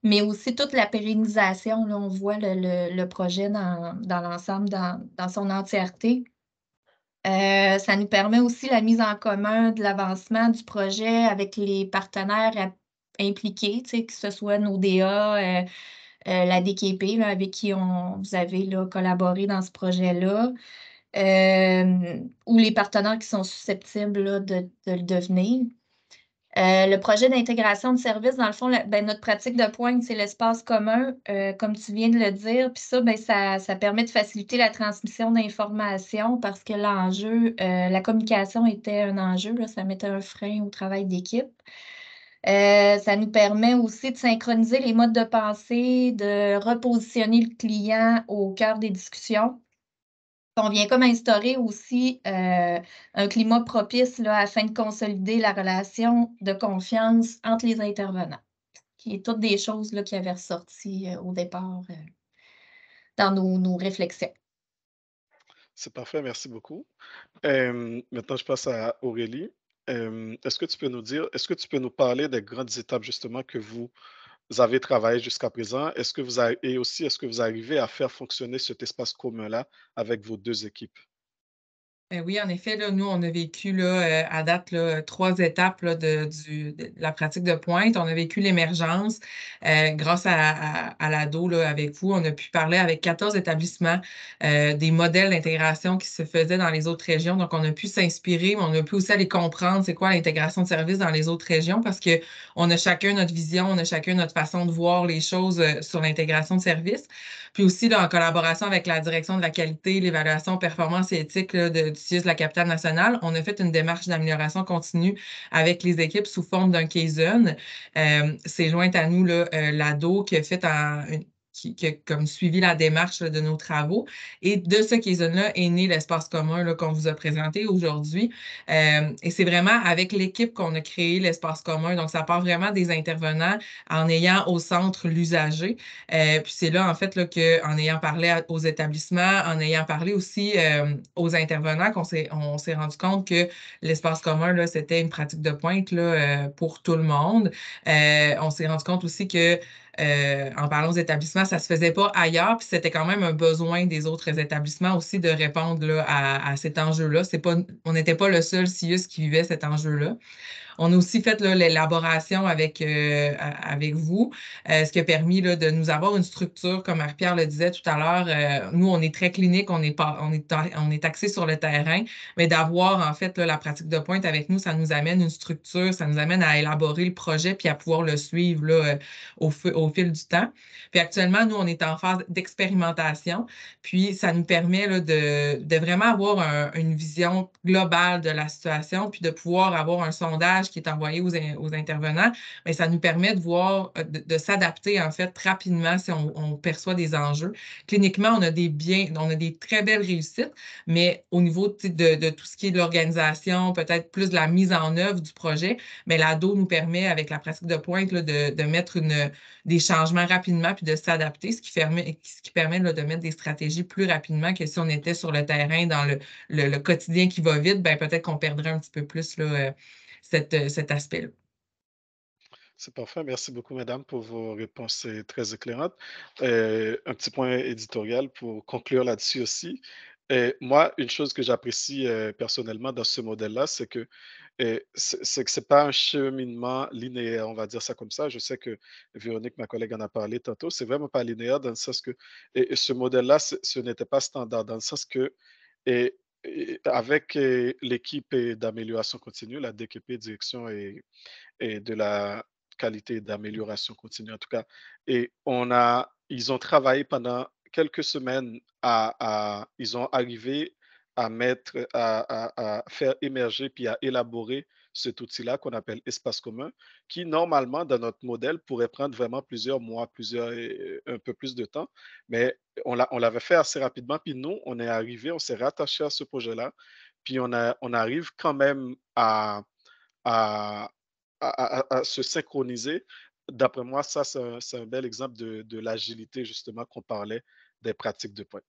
mais aussi toute la pérennisation. Là, on voit le projet dans l'ensemble, dans son entièreté. Ça nous permet aussi la mise en commun de l'avancement du projet avec les partenaires impliqués, tu sais, que ce soit nos DA, la DKP, là, avec qui vous avez là, collaboré dans ce projet-là, ou les partenaires qui sont susceptibles là, de le devenir. Le projet d'intégration de services, dans le fond, notre pratique de pointe, c'est l'espace commun, comme tu viens de le dire. Puis ça, ben, ça permet de faciliter la transmission d'informations parce que l'enjeu, la communication était un enjeu, là, ça mettait un frein au travail d'équipe. Ça nous permet aussi de synchroniser les modes de pensée, de repositionner le client au cœur des discussions. On vient comme instaurer aussi un climat propice là, afin de consolider la relation de confiance entre les intervenants, qui est toutes des choses là, qui avaient ressorti au départ dans nos réflexions. C'est parfait, merci beaucoup. Maintenant, je passe à Aurélie. Est-ce que tu peux nous parler des grandes étapes justement que vous avez travaillé jusqu'à présent? Et aussi, est-ce que vous arrivez à faire fonctionner cet espace commun-là avec vos deux équipes? Oui, en effet, là, nous, on a vécu là, à date là, 3 étapes là, de la pratique de pointe. On a vécu l'émergence grâce à l'ADO là, avec vous. On a pu parler avec 14 établissements des modèles d'intégration qui se faisaient dans les autres régions. Donc, on a pu s'inspirer, mais on a pu aussi aller comprendre c'est quoi l'intégration de services dans les autres régions parce qu'on a chacun notre vision, on a chacun notre façon de voir les choses sur l'intégration de services. Puis aussi, là, en collaboration avec la direction de la qualité, l'évaluation, performance et éthique là, du CIUS de la capitale nationale, on a fait une démarche d'amélioration continue avec les équipes sous forme d'un Kaizen. C'est jointe à nous l'ADO qui a fait qui a comme suivi la démarche là, de nos travaux. Et de ce KZON-là est né l'espace commun là, qu'on vous a présenté aujourd'hui. Et c'est vraiment avec l'équipe qu'on a créé l'espace commun. Donc, ça part vraiment des intervenants en ayant au centre l'usager. Puis c'est là, en fait, là, qu'en ayant parlé aux établissements, en ayant parlé aussi aux intervenants, on s'est rendu compte que l'espace commun, là, c'était une pratique de pointe là, pour tout le monde. On s'est rendu compte aussi que en parlant aux établissements, ça ne se faisait pas ailleurs, puis c'était quand même un besoin des autres établissements aussi de répondre là, à cet enjeu-là. On n'était pas le seul CIUS qui vivait cet enjeu-là. On a aussi fait l'élaboration avec vous, ce qui a permis là, de nous avoir une structure, comme Marie-Pierre le disait tout à l'heure. Nous, on est très clinique, on est axé sur le terrain, mais d'avoir en fait là, la pratique de pointe avec nous, ça nous amène une structure, ça nous amène à élaborer le projet puis à pouvoir le suivre là, au fil du temps. Puis actuellement, nous, on est en phase d'expérimentation, puis ça nous permet là, de vraiment avoir une vision globale de la situation, puis de pouvoir avoir un sondage qui est envoyé aux intervenants, mais ça nous permet de voir, de s'adapter en fait rapidement si on perçoit des enjeux. Cliniquement, on a des très belles réussites, mais au niveau de tout ce qui est de l'organisation, peut-être plus de la mise en œuvre du projet, mais l'ADO nous permet, avec la pratique de pointe, là, de mettre des changements rapidement puis de s'adapter, ce qui permet là, de mettre des stratégies plus rapidement que si on était sur le terrain dans le quotidien qui va vite, ben, peut-être qu'on perdrait un petit peu plus là, cet aspect-là. C'est parfait. Merci beaucoup, mesdames, pour vos réponses très éclairantes. Un petit point éditorial pour conclure là-dessus aussi. Moi, une chose que j'apprécie personnellement dans ce modèle-là, c'est que c'est pas un cheminement linéaire, on va dire ça comme ça. Je sais que Véronique, ma collègue, en a parlé tantôt. C'est vraiment pas linéaire dans le sens que ce modèle-là, ce n'était pas standard dans le sens que avec l'équipe d'amélioration continue, la DQP, direction et de la qualité d'amélioration continue en tout cas. Et ils ont travaillé pendant quelques semaines ils ont arrivé à faire émerger puis à élaborer cet outil-là qu'on appelle espace commun, qui normalement dans notre modèle pourrait prendre vraiment plusieurs mois, un peu plus de temps, mais on l'avait fait assez rapidement. Puis nous, on est arrivé, on s'est rattaché à ce projet-là, puis on arrive quand même à, à se synchroniser. D'après moi, ça, c'est un bel exemple de l'agilité, justement, qu'on parlait des pratiques de pointe.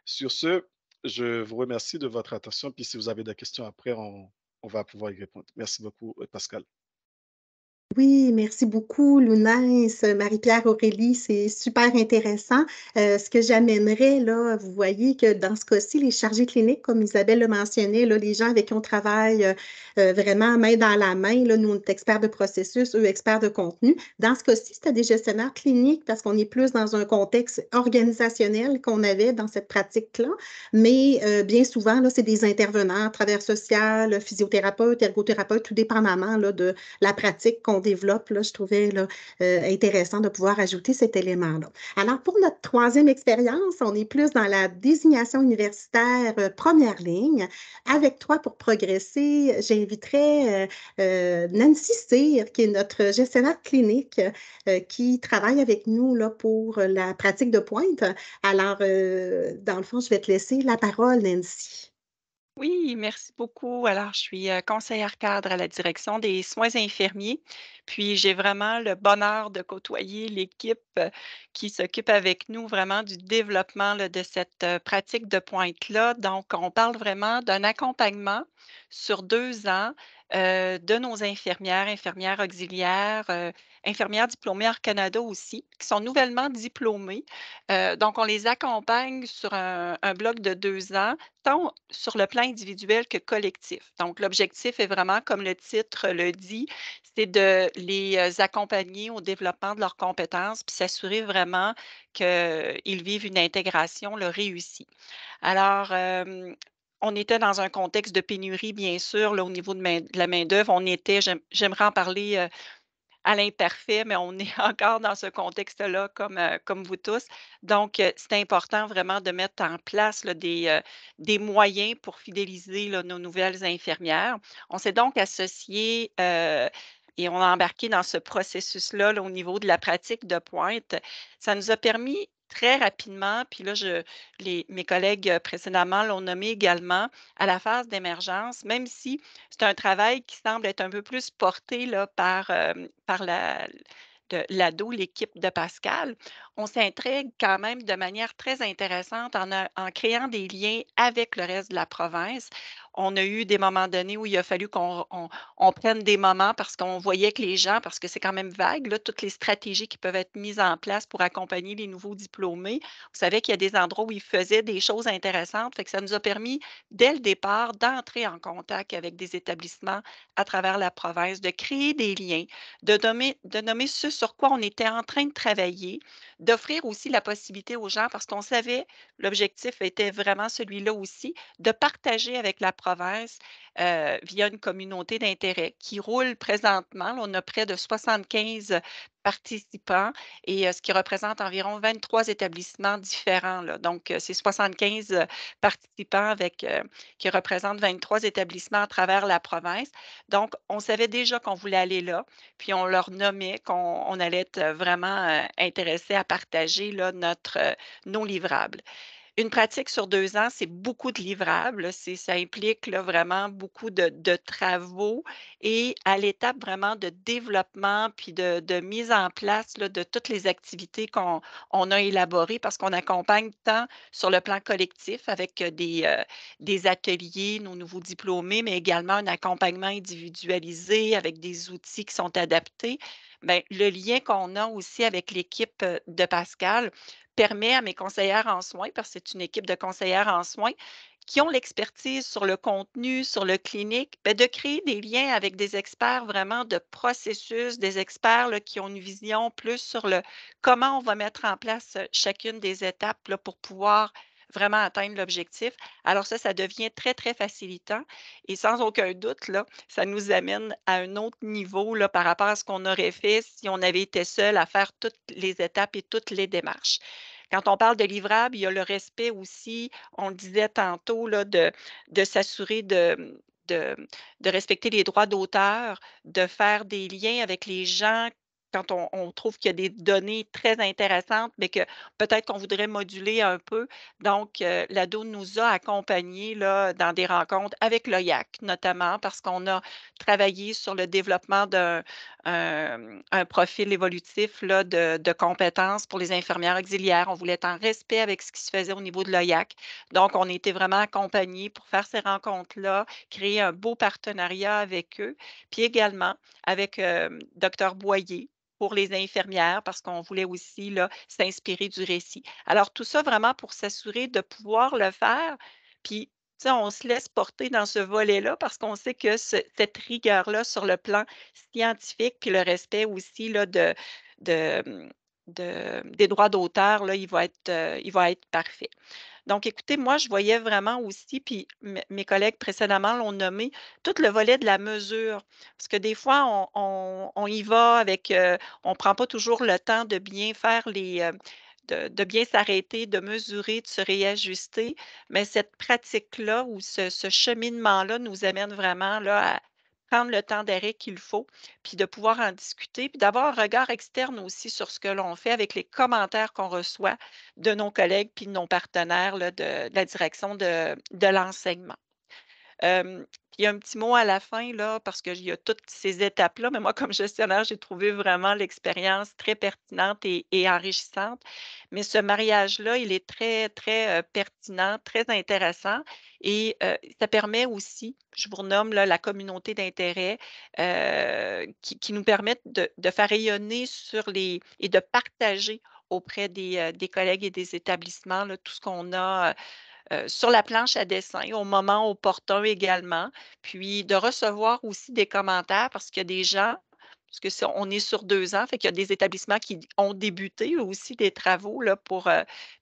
Sur ce, je vous remercie de votre attention. Puis si vous avez des questions après, on va pouvoir y répondre. Merci beaucoup, Pascal. Oui, merci beaucoup, Lounès, Marie-Pierre, Aurélie, c'est super intéressant. Ce que j'amènerais, là, vous voyez que dans ce cas-ci, les chargés cliniques, comme Isabelle le mentionnait, là, les gens avec qui on travaille vraiment main dans la main, là, nous, on est experts de processus, eux, experts de contenu. Dans ce cas-ci, c'était des gestionnaires cliniques parce qu'on est plus dans un contexte organisationnel qu'on avait dans cette pratique-là. Mais bien souvent, là, c'est des intervenants, travailleurs sociaux, physiothérapeutes, ergothérapeutes, tout dépendamment là, de la pratique qu'on développe, là, je trouvais là, intéressant de pouvoir ajouter cet élément-là. Alors, pour notre troisième expérience, on est plus dans la désignation universitaire première ligne. Avec toi, pour progresser, j'inviterais Nancy Cyr, qui est notre gestionnaire clinique, qui travaille avec nous là, pour la pratique de pointe. Alors, dans le fond, je vais te laisser la parole, Nancy. Oui, merci beaucoup. Alors, je suis conseillère cadre à la direction des soins infirmiers. Puis, j'ai vraiment le bonheur de côtoyer l'équipe qui s'occupe avec nous vraiment du développement là, de cette pratique de pointe-là. Donc, on parle vraiment d'un accompagnement sur 2 ans de nos infirmières auxiliaires, infirmières diplômées Air Canada aussi, qui sont nouvellement diplômées. Donc, on les accompagne sur un bloc de 2 ans tant sur le plan individuel que collectif. Donc, l'objectif est vraiment, comme le titre le dit, c'est de les accompagner au développement de leurs compétences puis s'assurer vraiment qu'ils vivent une intégration là, réussie. Alors, on était dans un contexte de pénurie, bien sûr, là, au niveau de la main-d'œuvre. J'aimerais en parler à l'imparfait, mais on est encore dans ce contexte-là comme vous tous. Donc, c'est important vraiment de mettre en place là, des moyens pour fidéliser là, nos nouvelles infirmières. On s'est donc associé et on a embarqué dans ce processus-là, là, au niveau de la pratique de pointe. Ça nous a permis très rapidement, puis là, mes collègues précédemment l'ont nommé également, à la phase d'émergence, même si c'est un travail qui semble être un peu plus porté là, par l'ADO, l'équipe de Pascal, on s'intègre quand même de manière très intéressante en créant des liens avec le reste de la province. On a eu des moments donnés où il a fallu on prenne des moments parce qu'on voyait que les gens, parce que c'est quand même vague, là, toutes les stratégies qui peuvent être mises en place pour accompagner les nouveaux diplômés. Vous savez qu'il y a des endroits où ils faisaient des choses intéressantes, fait que ça nous a permis, dès le départ, d'entrer en contact avec des établissements à travers la province, de créer des liens, de nommer ce sur quoi on était en train de travailler, d'offrir aussi la possibilité aux gens, parce qu'on savait, l'objectif était vraiment celui-là aussi, de partager avec la province via une communauté d'intérêt qui roule présentement. Là, on a près de 75 participants et ce qui représente environ 23 établissements différents, là. Donc, c'est 75 participants qui représentent 23 établissements à travers la province. Donc, on savait déjà qu'on voulait aller là, puis on leur nommait qu'on allait être vraiment intéressés à partager là, nos livrables. Une pratique sur 2 ans, c'est beaucoup de livrables. Ça implique là, vraiment beaucoup de travaux et à l'étape vraiment de développement puis de mise en place là, de toutes les activités qu'on a élaborées parce qu'on accompagne tant sur le plan collectif avec des ateliers, nos nouveaux diplômés, mais également un accompagnement individualisé avec des outils qui sont adaptés. Bien, le lien qu'on a aussi avec l'équipe de Pascal, permet à mes conseillères en soins, parce que c'est une équipe de conseillères en soins, qui ont l'expertise sur le contenu, sur le clinique, ben, de créer des liens avec des experts vraiment de processus, des experts là, qui ont une vision plus sur le comment on va mettre en place chacune des étapes là, pour pouvoir vraiment atteindre l'objectif. Alors ça devient très, très facilitant et sans aucun doute, là, ça nous amène à un autre niveau là, par rapport à ce qu'on aurait fait si on avait été seul à faire toutes les étapes et toutes les démarches. Quand on parle de livrable, il y a le respect aussi, on le disait tantôt, là, de s'assurer de, de respecter les droits d'auteur, de faire des liens avec les gens quand on trouve qu'il y a des données très intéressantes, mais que peut-être qu'on voudrait moduler un peu. Donc, l'ADO nous a accompagnés là, dans des rencontres avec l'OIAC, notamment parce qu'on a travaillé sur le développement un profil évolutif là, de compétences pour les infirmières auxiliaires. On voulait être en respect avec ce qui se faisait au niveau de l'OIAC. Donc, on était vraiment accompagnés pour faire ces rencontres-là, créer un beau partenariat avec eux, puis également avec Dr Boyer pour les infirmières, parce qu'on voulait aussi là, s'inspirer du récit. Alors, tout ça vraiment pour s'assurer de pouvoir le faire. Puis, tu sais, on se laisse porter dans ce volet-là parce qu'on sait que cette rigueur-là sur le plan scientifique, puis le respect aussi là, de, des droits d'auteur, là, il va être parfait. Donc, écoutez, moi, je voyais vraiment aussi, puis mes collègues précédemment l'ont nommé, tout le volet de la mesure. Parce que des fois, on y va avec, on ne prend pas toujours le temps de bien faire de bien s'arrêter, de mesurer, de se réajuster. Mais cette pratique-là ou ce cheminement-là nous amène vraiment là, à prendre le temps d'arrêt qu'il faut, puis de pouvoir en discuter, puis d'avoir un regard externe aussi sur ce que l'on fait avec les commentaires qu'on reçoit de nos collègues puis de nos partenaires là, de la direction de l'enseignement. Puis il y a un petit mot à la fin, là, parce qu'il y a toutes ces étapes-là, mais moi, comme gestionnaire, j'ai trouvé vraiment l'expérience très pertinente et enrichissante. Mais ce mariage-là, il est très, très pertinent, très intéressant et ça permet aussi, je vous renomme là, la communauté d'intérêt qui nous permettent de faire rayonner et de partager auprès des collègues et des établissements là, tout ce qu'on a sur la planche à dessin au moment opportun également, puis de recevoir aussi des commentaires parce qu'il y a des gens parce que on est sur 2 ans, fait qu'il y a des établissements qui ont débuté aussi des travaux là, pour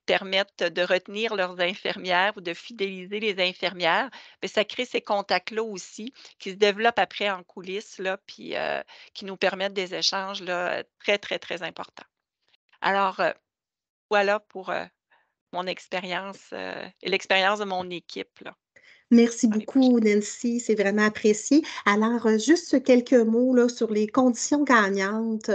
permettre de retenir leurs infirmières ou de fidéliser les infirmières. Mais ça crée ces contacts-là aussi qui se développent après en coulisses, là, puis qui nous permettent des échanges là, très, très, très importants. Alors, voilà pour mon expérience et l'expérience de mon équipe, là. Merci dans les prochaines. beaucoup, Nancy, c'est vraiment apprécié. Alors, juste quelques mots là, sur les conditions gagnantes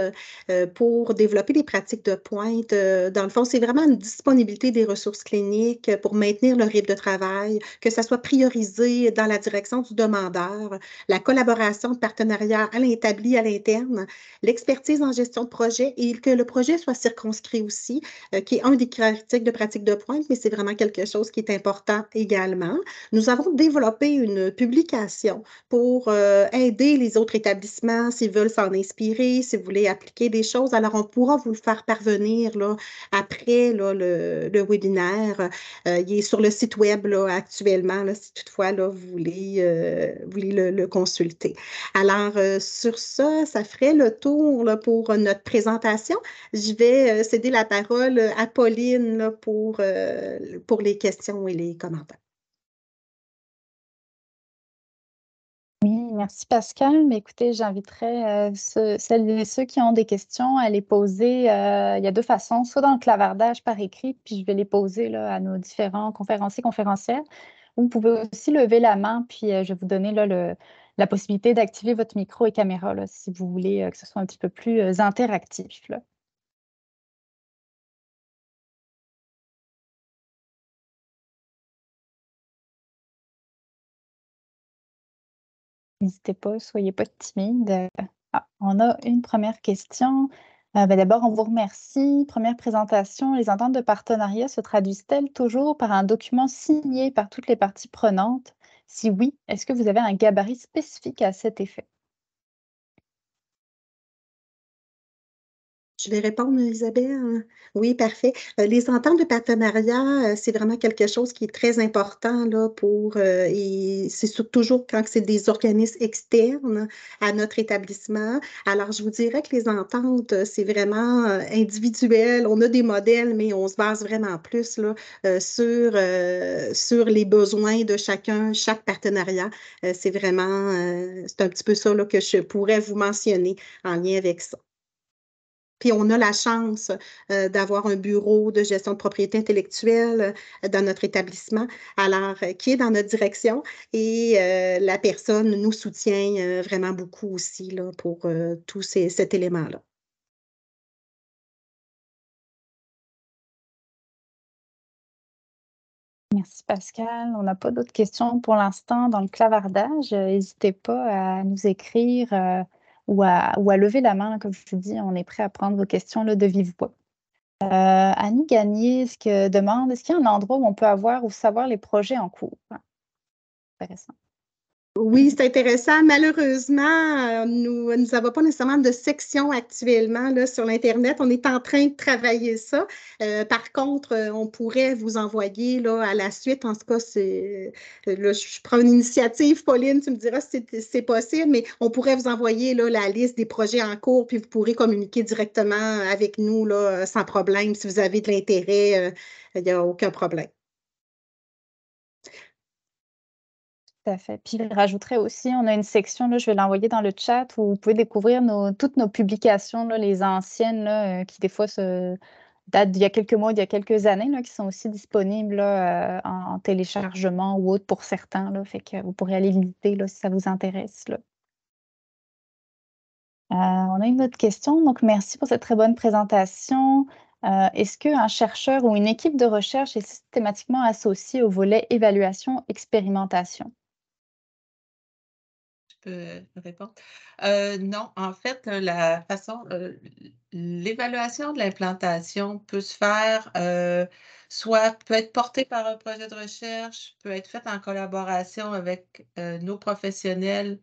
pour développer des pratiques de pointe. Dans le fond, c'est vraiment une disponibilité des ressources cliniques pour maintenir le rythme de travail, que ça soit priorisé dans la direction du demandeur, la collaboration de partenariat établi à l'interne, l'expertise en gestion de projet et que le projet soit circonscrit aussi, qui est un des critiques de pratiques de pointe, mais c'est vraiment quelque chose qui est important également. Nous avons développé une publication pour aider les autres établissements s'ils veulent s'en inspirer, si vous voulez appliquer des choses. Alors, on pourra vous le faire parvenir là, après là, le webinaire. Il est sur le site web là, actuellement, là, si toutefois là, vous voulez le consulter. Alors, sur ça, ça ferait le tour là, pour notre présentation. Je vais céder la parole à Pauline là, pour les questions et les commentaires. Oui, merci Pascal. Mais écoutez, j'inviterai celles et ceux qui ont des questions à les poser. Il y a deux façons, soit dans le clavardage par écrit, puis je vais les poser là, à nos différents conférenciers, conférencières. Vous pouvez aussi lever la main, puis je vais vous donner là, la possibilité d'activer votre micro et caméra là, si vous voulez que ce soit un petit peu plus interactif, là. N'hésitez pas, soyez pas timide. On a une première question. D'abord, on vous remercie. Première présentation, les ententes de partenariat se traduisent-elles toujours par un document signé par toutes les parties prenantes? Si oui, est-ce que vous avez un gabarit spécifique à cet effet? Je vais répondre, Isabelle. Oui, parfait. Les ententes de partenariat, c'est vraiment quelque chose qui est très important là, et c'est toujours quand c'est des organismes externes à notre établissement. Alors, je vous dirais que les ententes, c'est vraiment individuel. On a des modèles, mais on se base vraiment plus là, sur les besoins de chacun, chaque partenariat. C'est un petit peu ça là, que je pourrais vous mentionner en lien avec ça. Puis on a la chance d'avoir un bureau de gestion de propriété intellectuelle dans notre établissement, alors qui est dans notre direction et la personne nous soutient vraiment beaucoup aussi là, pour cet élément-là. Merci Pascal. On n'a pas d'autres questions pour l'instant dans le clavardage. N'hésitez pas à nous écrire ou à lever la main. Comme je vous dis, on est prêt à prendre vos questions là, de vive voix. Annie Gagné demande, est-ce qu'il y a un endroit où on peut avoir ou savoir les projets en cours? Intéressant. Oui, c'est intéressant. Malheureusement, nous n'avons pas nécessairement de section actuellement là, sur l'Internet. On est en train de travailler ça. Par contre, on pourrait vous envoyer là, à la suite. En tout cas, là, je prends une initiative, Pauline, tu me diras si c'est possible, mais on pourrait vous envoyer là, la liste des projets en cours, puis vous pourrez communiquer directement avec nous là, sans problème. Si vous avez de l'intérêt, il n'y a aucun problème. Tout à fait. Puis je rajouterais aussi, on a une section, là, je vais l'envoyer dans le chat, où vous pouvez découvrir toutes nos publications, là, les anciennes, là, qui des fois datent d'il y a quelques mois, d'il y a quelques années, là, qui sont aussi disponibles là, en téléchargement ou autre pour certains. Là, fait que vous pourrez aller visiter là, si ça vous intéresse. Là. On a une autre question. Donc, merci pour cette très bonne présentation. Est-ce qu'un chercheur ou une équipe de recherche est systématiquement associée au volet évaluation-expérimentation? Répondre. Non, en fait, l'évaluation de l'implantation peut se faire, peut être portée par un projet de recherche, peut être faite en collaboration avec nos professionnels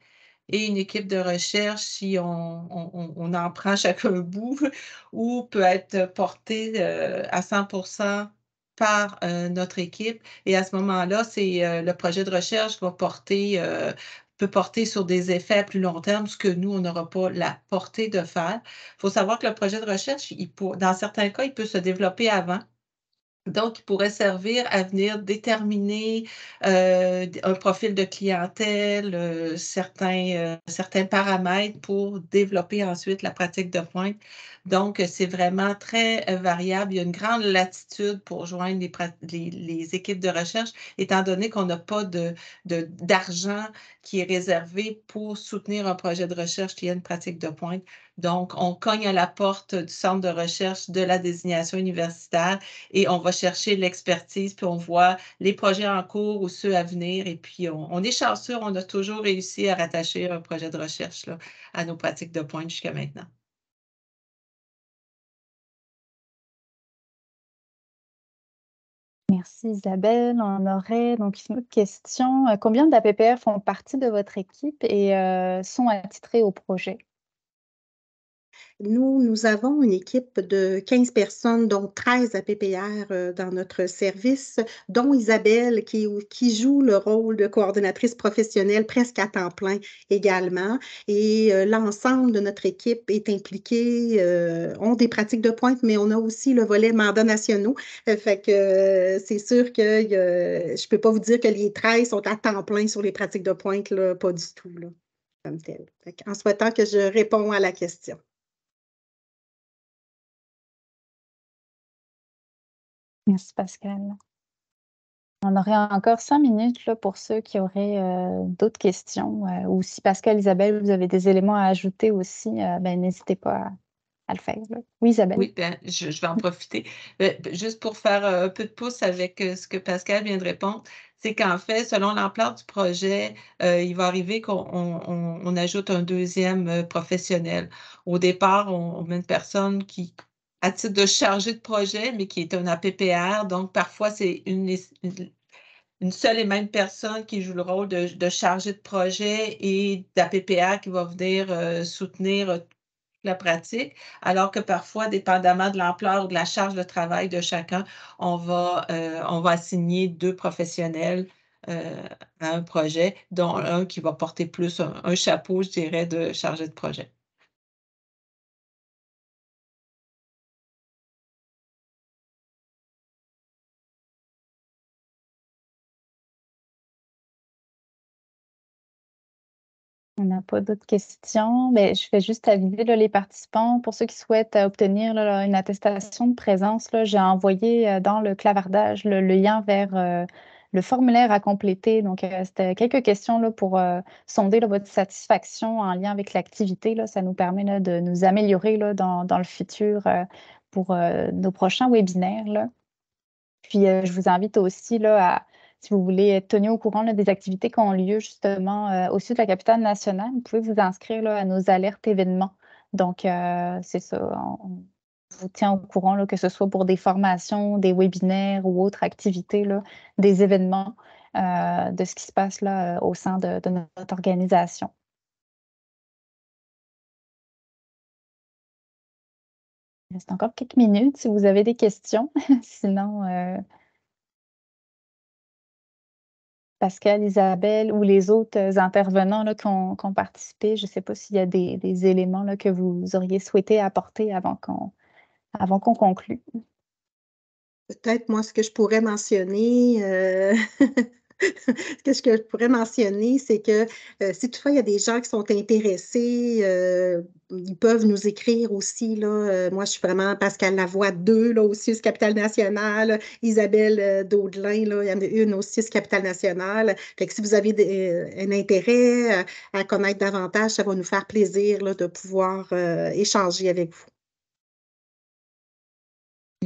et une équipe de recherche si on en prend chacun un bout, ou peut être portée à 100% par notre équipe. Et à ce moment-là, c'est le projet de recherche peut porter sur des effets à plus long terme, ce que nous, on n'aura pas la portée de faire. Il faut savoir que le projet de recherche, dans certains cas, il peut se développer avant. Donc, il pourrait servir à venir déterminer un profil de clientèle, certains paramètres pour développer ensuite la pratique de pointe. Donc, c'est vraiment très variable. Il y a une grande latitude pour joindre les équipes de recherche, étant donné qu'on n'a pas d'argent qui est réservé pour soutenir un projet de recherche qui a une pratique de pointe. Donc, on cogne à la porte du centre de recherche de la désignation universitaire et on va chercher l'expertise, puis on voit les projets en cours ou ceux à venir. Et puis, on est chanceux, on a toujours réussi à rattacher un projet de recherche là, à nos pratiques de pointe jusqu'à maintenant. Merci Isabelle. On aurait donc une autre question. Combien d'APPR font partie de votre équipe et sont attitrés au projet? Nous avons une équipe de 15 personnes, dont 13 APPR dans notre service, dont Isabelle qui joue le rôle de coordonnatrice professionnelle presque à temps plein également. Et l'ensemble de notre équipe est impliqué, ont des pratiques de pointe, mais on a aussi le volet mandats nationaux. Fait que c'est sûr que je ne peux pas vous dire que les 13 sont à temps plein sur les pratiques de pointe, là, pas du tout, là, comme tel. En souhaitant que je réponds à la question. Merci Pascal. On aurait encore 5 minutes là, pour ceux qui auraient d'autres questions. Ou si Pascal, Isabelle, vous avez des éléments à ajouter aussi, n'hésitez pas à le faire. Là. Oui, Isabelle. Oui, ben, je vais en profiter. Juste pour faire un peu de pouce avec ce que Pascal vient de répondre, c'est qu'en fait, selon l'ampleur du projet, il va arriver qu'on ajoute un deuxième professionnel. Au départ, on met une personne qui, à titre de chargé de projet, mais qui est un APPR. Donc, parfois, c'est une seule et même personne qui joue le rôle de chargé de projet et d'APPR qui va venir soutenir la pratique, alors que parfois, dépendamment de l'ampleur ou de la charge de travail de chacun, on va assigner 2 professionnels à un projet, dont un qui va porter plus un chapeau, je dirais, de chargé de projet. On n'a pas d'autres questions. Mais je vais juste aviser là, les participants. Pour ceux qui souhaitent obtenir là, une attestation de présence, j'ai envoyé dans le clavardage le lien vers le formulaire à compléter. Donc, c'était quelques questions là, pour sonder là, votre satisfaction en lien avec l'activité. Ça nous permet là, de nous améliorer là, dans le futur pour nos prochains webinaires. Là. Puis, je vous invite aussi là, si vous voulez être tenu au courant là, des activités qui ont lieu justement au sud de la capitale nationale, vous pouvez vous inscrire là, à nos alertes événements. Donc, c'est ça, on vous tient au courant, là, que ce soit pour des formations, des webinaires ou autres activités, là, des événements de ce qui se passe là, au sein de notre organisation. Il reste encore quelques minutes si vous avez des questions. Sinon, Pascal, Isabelle ou les autres intervenants là, qui ont participé, je ne sais pas s'il y a des éléments là, que vous auriez souhaité apporter avant qu'on conclue. Peut-être, moi, ce que je pourrais mentionner, ce que je pourrais mentionner, c'est que si toutefois il y a des gens qui sont intéressés, ils peuvent nous écrire aussi. Là, moi, je suis vraiment Pascal Lavoie 2, là, au CIUS Capitale-Nationale, Isabelle Daudelin, là, il y en a une au CIUS Capitale-Nationale. Fait que si vous avez un intérêt à connaître davantage, ça va nous faire plaisir là, de pouvoir échanger avec vous.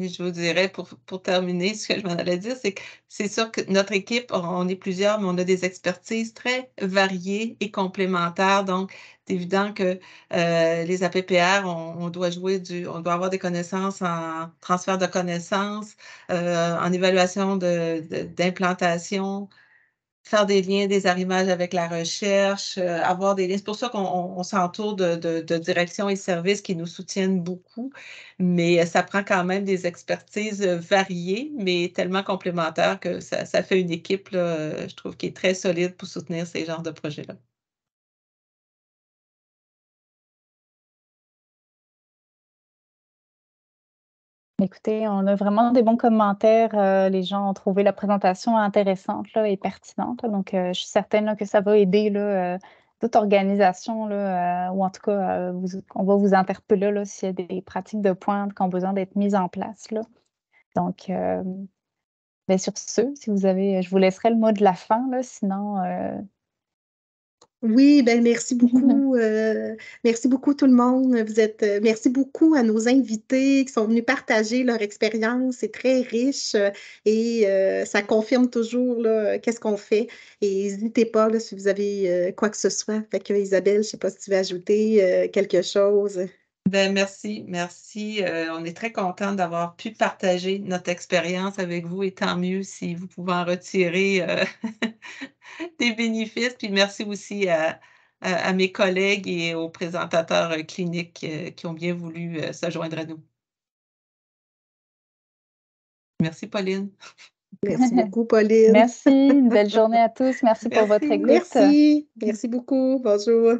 Et je vous dirais pour terminer, ce que je m'en allais dire, c'est que c'est sûr que notre équipe, on est plusieurs, mais on a des expertises très variées et complémentaires. Donc, c'est évident que les APPR, on doit avoir des connaissances en transfert de connaissances, en évaluation d'implantation, faire des liens, des arrimages avec la recherche, avoir des liens. C'est pour ça qu'on s'entoure de directions et services qui nous soutiennent beaucoup, mais ça prend quand même des expertises variées, mais tellement complémentaires que ça fait une équipe, là, je trouve, qui est très solide pour soutenir ces genres de projets-là. Écoutez, on a vraiment des bons commentaires. Les gens ont trouvé la présentation intéressante là, et pertinente. Là. Donc, je suis certaine là, que ça va aider là, toute organisation, là, ou en tout cas, on va vous interpeller là, s'il y a des pratiques de pointe qui ont besoin d'être mises en place. Là. Donc, ben, sur ce, si vous avez, je vous laisserai le mot de la fin, là, sinon. Oui, ben merci beaucoup. Merci beaucoup tout le monde. Merci beaucoup à nos invités qui sont venus partager leur expérience. C'est très riche et ça confirme toujours là, qu'est-ce qu'on fait. Et n'hésitez pas là, si vous avez quoi que ce soit. Fait que Isabelle, je ne sais pas si tu veux ajouter quelque chose. Ben, merci. On est très content d'avoir pu partager notre expérience avec vous et tant mieux si vous pouvez en retirer des bénéfices. Puis merci aussi à mes collègues et aux présentateurs cliniques qui ont bien voulu se joindre à nous. Merci, Pauline. Merci beaucoup, Pauline. Merci, une belle journée à tous. Merci pour votre Merci. écoute. Merci. Merci beaucoup. Bonjour.